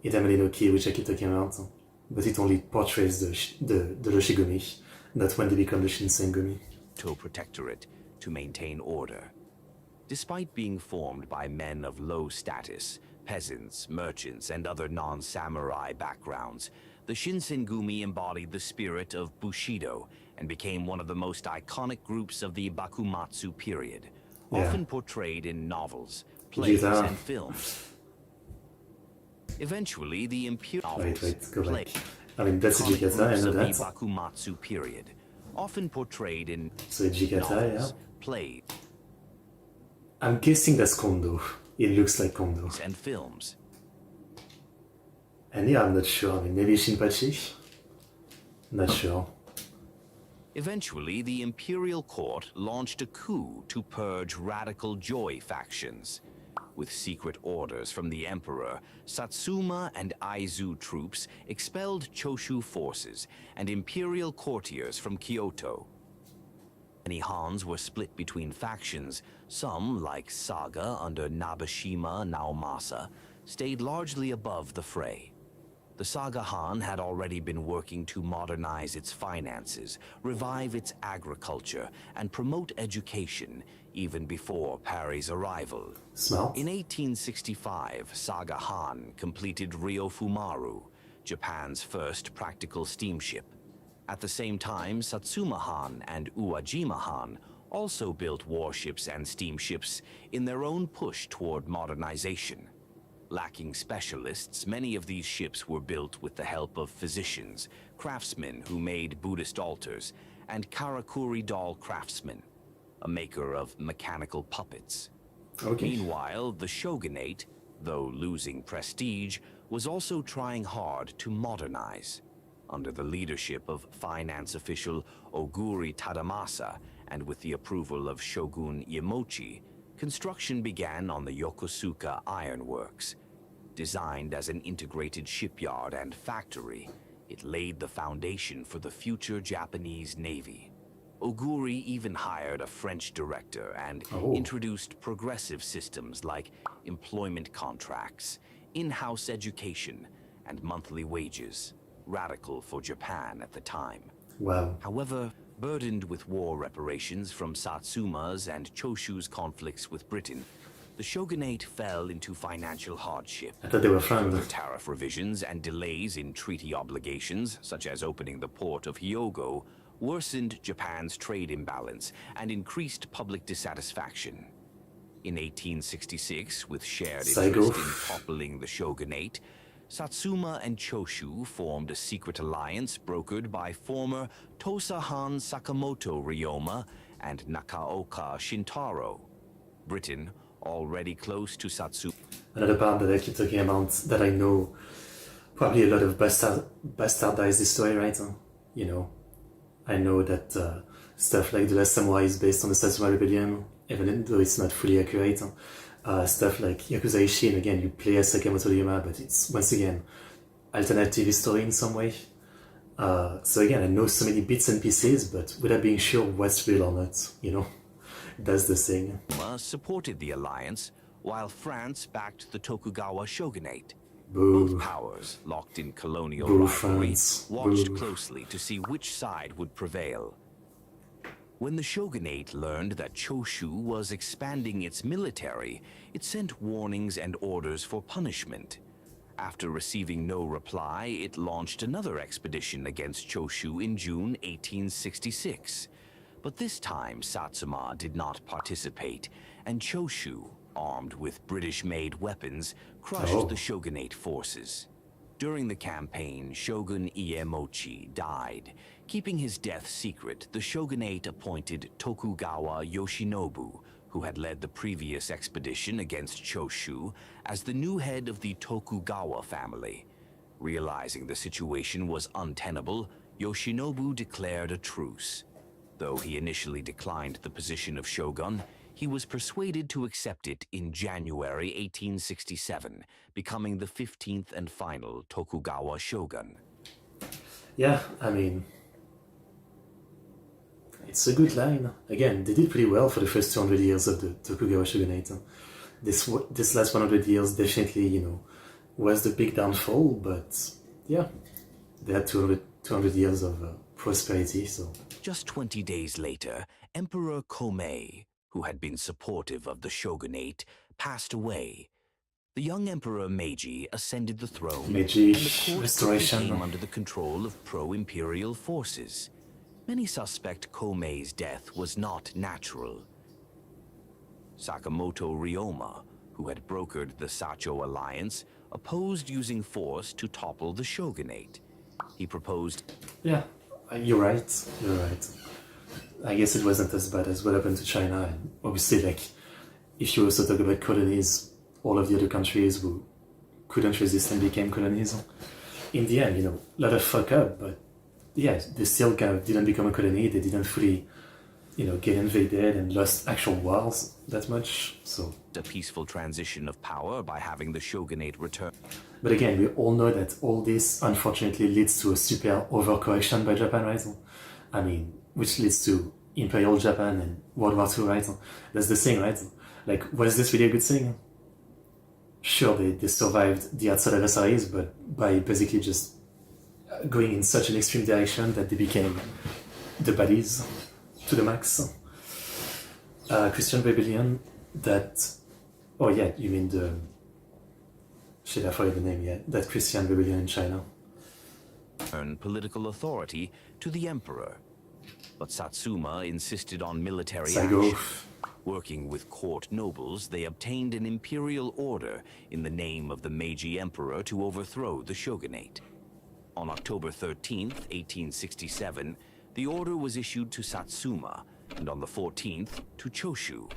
Itamari no Ki, which I keep talking about. But it only portrays the Loshigumi, not when they become the Shinsengumi. Protectorate to maintain order. Despite being formed by men of low status, peasants, merchants, and other non-samurai backgrounds, the Shinsengumi embodied the spirit of Bushido and became one of the most iconic groups of the Bakumatsu period, often portrayed in novels, plays, and films. Eventually, the imperial go back. I mean, that's Jikata, I know that. The Bakumatsu period, often portrayed in so Jikata, novels, plays, I'm guessing that's Kondo. It looks like Kondo. And films. And yeah, I'm not sure. I mean, maybe Shinpachi? Not sure. Eventually, the imperial court launched a coup to purge radical Joy factions. With secret orders from the emperor, Satsuma and Aizu troops expelled Choshu forces and imperial courtiers from Kyoto. Many Hans were split between factions. Some, like Saga under Nabeshima Naomasa, stayed largely above the fray. The Saga Han had already been working to modernize its finances, revive its agriculture, and promote education even before Parry's arrival. Smart. In 1865, Saga Han completed Ryofumaru, Japan's first practical steamship. At the same time, Satsuma Han and Uwajima Han also built warships and steamships in their own push toward modernization. Lacking specialists, many of these ships were built with the help of physicians, craftsmen who made Buddhist altars, and karakuri doll craftsmen, a maker of mechanical puppets. Okay. Meanwhile, the shogunate, though losing prestige, was also trying hard to modernize. Under the leadership of finance official Oguri Tadamasa and with the approval of Shogun Iemochi, construction began on the Yokosuka Iron Works. Designed as an integrated shipyard and factory, it laid the foundation for the future Japanese Navy. Oguri even hired a French director and introduced progressive systems like employment contracts, in-house education, and monthly wages, radical for Japan at the time. Wow. However, burdened with war reparations from Satsuma's and Choshu's conflicts with Britain, the shogunate fell into financial hardship. I thought they were friends. Further tariff revisions and delays in treaty obligations, such as opening the port of Hyogo, worsened Japan's trade imbalance and increased public dissatisfaction. In 1866, with shared interest in toppling the shogunate, Satsuma and Choshu formed a secret alliance brokered by former Tosa Han Sakamoto Ryoma and Nakaoka Shintaro. Britain, already close to Satsuma. Another part that I keep talking about that I know probably a lot of bastardized history, right? You know, I know that stuff like The Last Samurai is based on the Satsuma Rebellion, even though it's not fully accurate. Stuff like Yakuza Ishin, again, you play as Sakamoto Ryoma, but it's, once again, alternative history in some way. So again, I know so many bits and pieces, but without being sure what's real or not, you know? That's the thing. Supported the alliance, while France backed the Tokugawa shogunate. Boo. Both powers, locked in colonial Boo, rivalry, France. watched Boo. closely to see which side would prevail. When the shogunate learned that Choshu was expanding its military, it sent warnings and orders for punishment. After receiving no reply, it launched another expedition against Choshu in June 1866. But this time, Satsuma did not participate, and Choshu, armed with British-made weapons, crushed the shogunate forces. During the campaign, Shogun Iemochi died. Keeping his death secret, the shogunate appointed Tokugawa Yoshinobu, who had led the previous expedition against Choshu, as the new head of the Tokugawa family. Realizing the situation was untenable, Yoshinobu declared a truce. Though he initially declined the position of shogun, he was persuaded to accept it in January 1867, becoming the 15th and final Tokugawa shogun. Yeah, I mean, it's a good line. Again, they did pretty well for the first 200 years of the Tokugawa shogunate. This last 100 years definitely, you know, was the big downfall, but yeah, they had 200 years of prosperity, so. Just 20 days later, Emperor Komei, who had been supportive of the shogunate, passed away. The young Emperor Meiji ascended the throne, Meiji and the court restoration. came under the control of pro-imperial forces. Many suspect Komei's death was not natural. Sakamoto Ryoma, who had brokered the Sacho alliance, opposed using force to topple the shogunate. He proposed... Yeah, you're right. You're right. I guess it wasn't as bad as what happened to China. And obviously, like, if you also talk about colonies, all of the other countries who couldn't resist and became colonies. In the end, a lot of fuck up, but yeah, they still kind of didn't become a colony. They didn't fully, get invaded and lost actual wars that much. So a peaceful transition of power by having the shogunate return. But again, we all know that all this unfortunately leads to a super overcorrection by Japan, right? I mean, which leads to Imperial Japan and World War II, right? That's the thing, right? Like, was this really a good thing? Sure, they survived the outside adversaries, but by basically just going in such an extreme direction that they became the baddies to the max. Christian Rebellion, that... Oh yeah, you mean the... Shit, I forgot the name yet. That Christian Rebellion in China. Political authority to the emperor. But Satsuma insisted on military Saigo. action. Working with court nobles, they obtained an imperial order in the name of the Meiji Emperor to overthrow the shogunate. On October 13th, 1867, the order was issued to Satsuma, and on the 14th, to Choshu.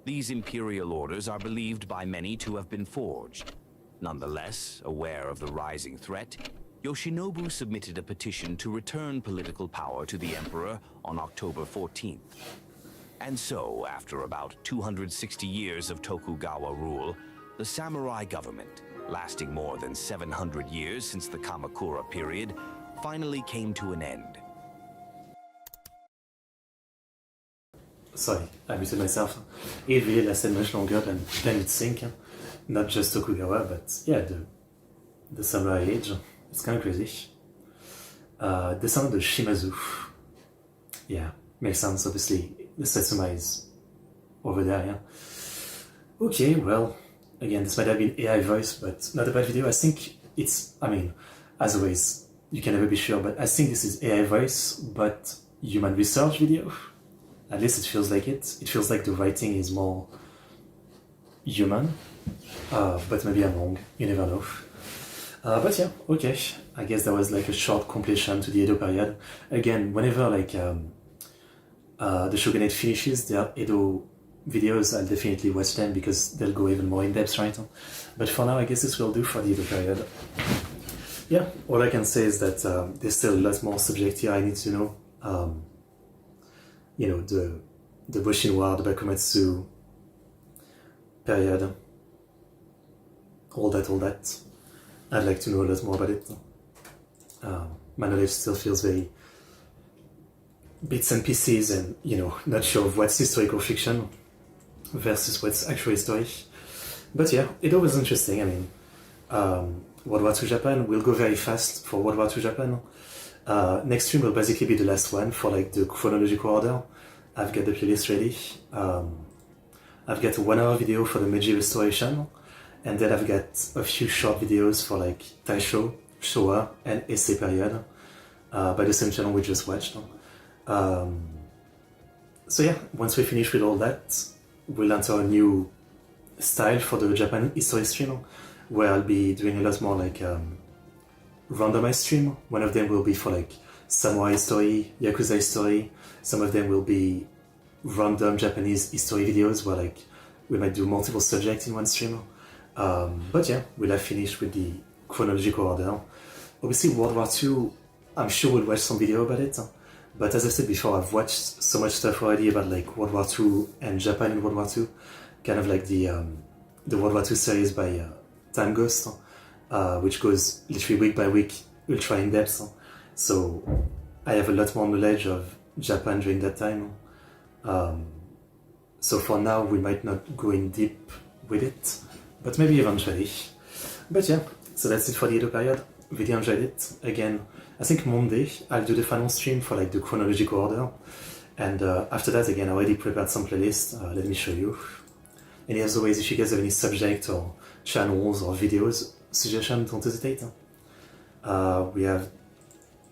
These imperial orders are believed by many to have been forged. Nonetheless, aware of the rising threat, Yoshinobu submitted a petition to return political power to the emperor on October 14th. And so, after about 260 years of Tokugawa rule, the samurai government, lasting more than 700 years since the Kamakura period, finally came to an end. Sorry, I muted myself. It really lasted much longer than it think. Not just Tokugawa, but yeah, the samurai age. It's kind of crazy. Descendant of Shimazu. Yeah, makes sense, obviously. The Satsuma is over there, yeah. Okay, well, again, this might have been AI voice, but not a bad video. I think it's, as always, you can never be sure, but I think this is AI voice, but human research video. At least it feels like it. It feels like the writing is more human, but maybe I'm wrong. You never know. But yeah, okay. I guess that was like a short completion to the Edo period. Again, whenever the shogunate finishes their Edo videos, I'll definitely watch them because they'll go even more in depth, right? But for now, I guess this will do for the Edo period. Yeah, all I can say is that there's still a lot more subject here I need to know. The Boshin War, the Bakumatsu period, all that. I'd like to know a lot more about it. My knowledge still feels very bits and pieces and, not sure of what's historical fiction versus what's actual history. But yeah, it was interesting. World War II Japan will go very fast for World War II Japan. Next stream will basically be the last one for the chronological order. I've got the playlist ready. I've got a 1 hour video for the Meiji restoration, and then I've got a few short videos for Taisho, Showa, and Heisei period by the same channel we just watched. So yeah, once we finish with all that, we'll enter a new style for the Japan history stream, where I'll be doing a lot more randomized stream. One of them will be for samurai history, yakuza history. Some of them will be random Japanese history videos where we might do multiple subjects in one stream. But yeah, we'll have finished with the chronological order. Obviously, World War II, I'm sure we'll watch some video about it. But as I said before, I've watched so much stuff already about World War II and Japan in World War II. Kind of the World War II series by Time Ghost, which goes literally week by week, ultra in depth. So I have a lot more knowledge of Japan during that time. So for now, we might not go in deep with it, but maybe eventually. But yeah, so that's it for the Edo period. Really enjoyed it. Again, I think Monday I'll do the final stream for the chronological order, And after that, again, I already prepared some playlists. Let me show you. And as always, if you guys have any subject or channels or videos suggestions, don't hesitate. We have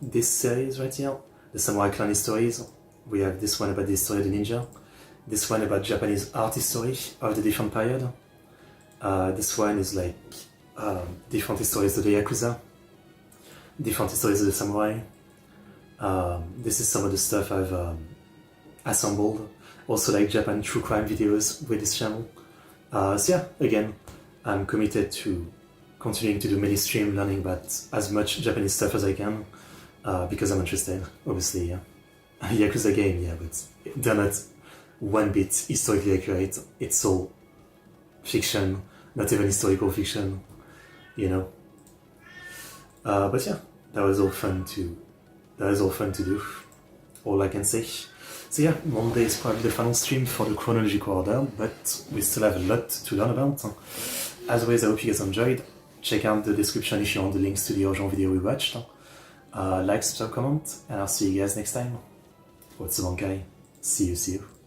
this series right here, the Samurai Clan stories. We have this one about the history of the ninja. This one about Japanese art history of the different period. This one is like different histories of the Yakuza, different histories of the samurai. This is some of the stuff I've assembled. Also like Japan true crime videos with this channel. So yeah, again, I'm committed to continuing to do many streams learning about as much Japanese stuff as I can because I'm interested, obviously. Yeah. Yakuza game, yeah, but they're not one bit historically accurate. It's all fiction, not even historical fiction, you know. But yeah, that was all fun to do. All I can say. So yeah, Monday is probably the final stream for the chronological order, but we still have a lot to learn about. As always, I hope you guys enjoyed. Check out the description if you want the links to the original video we watched. Like, subscribe, comment, and I'll see you guys next time. ExoticBankai. See you.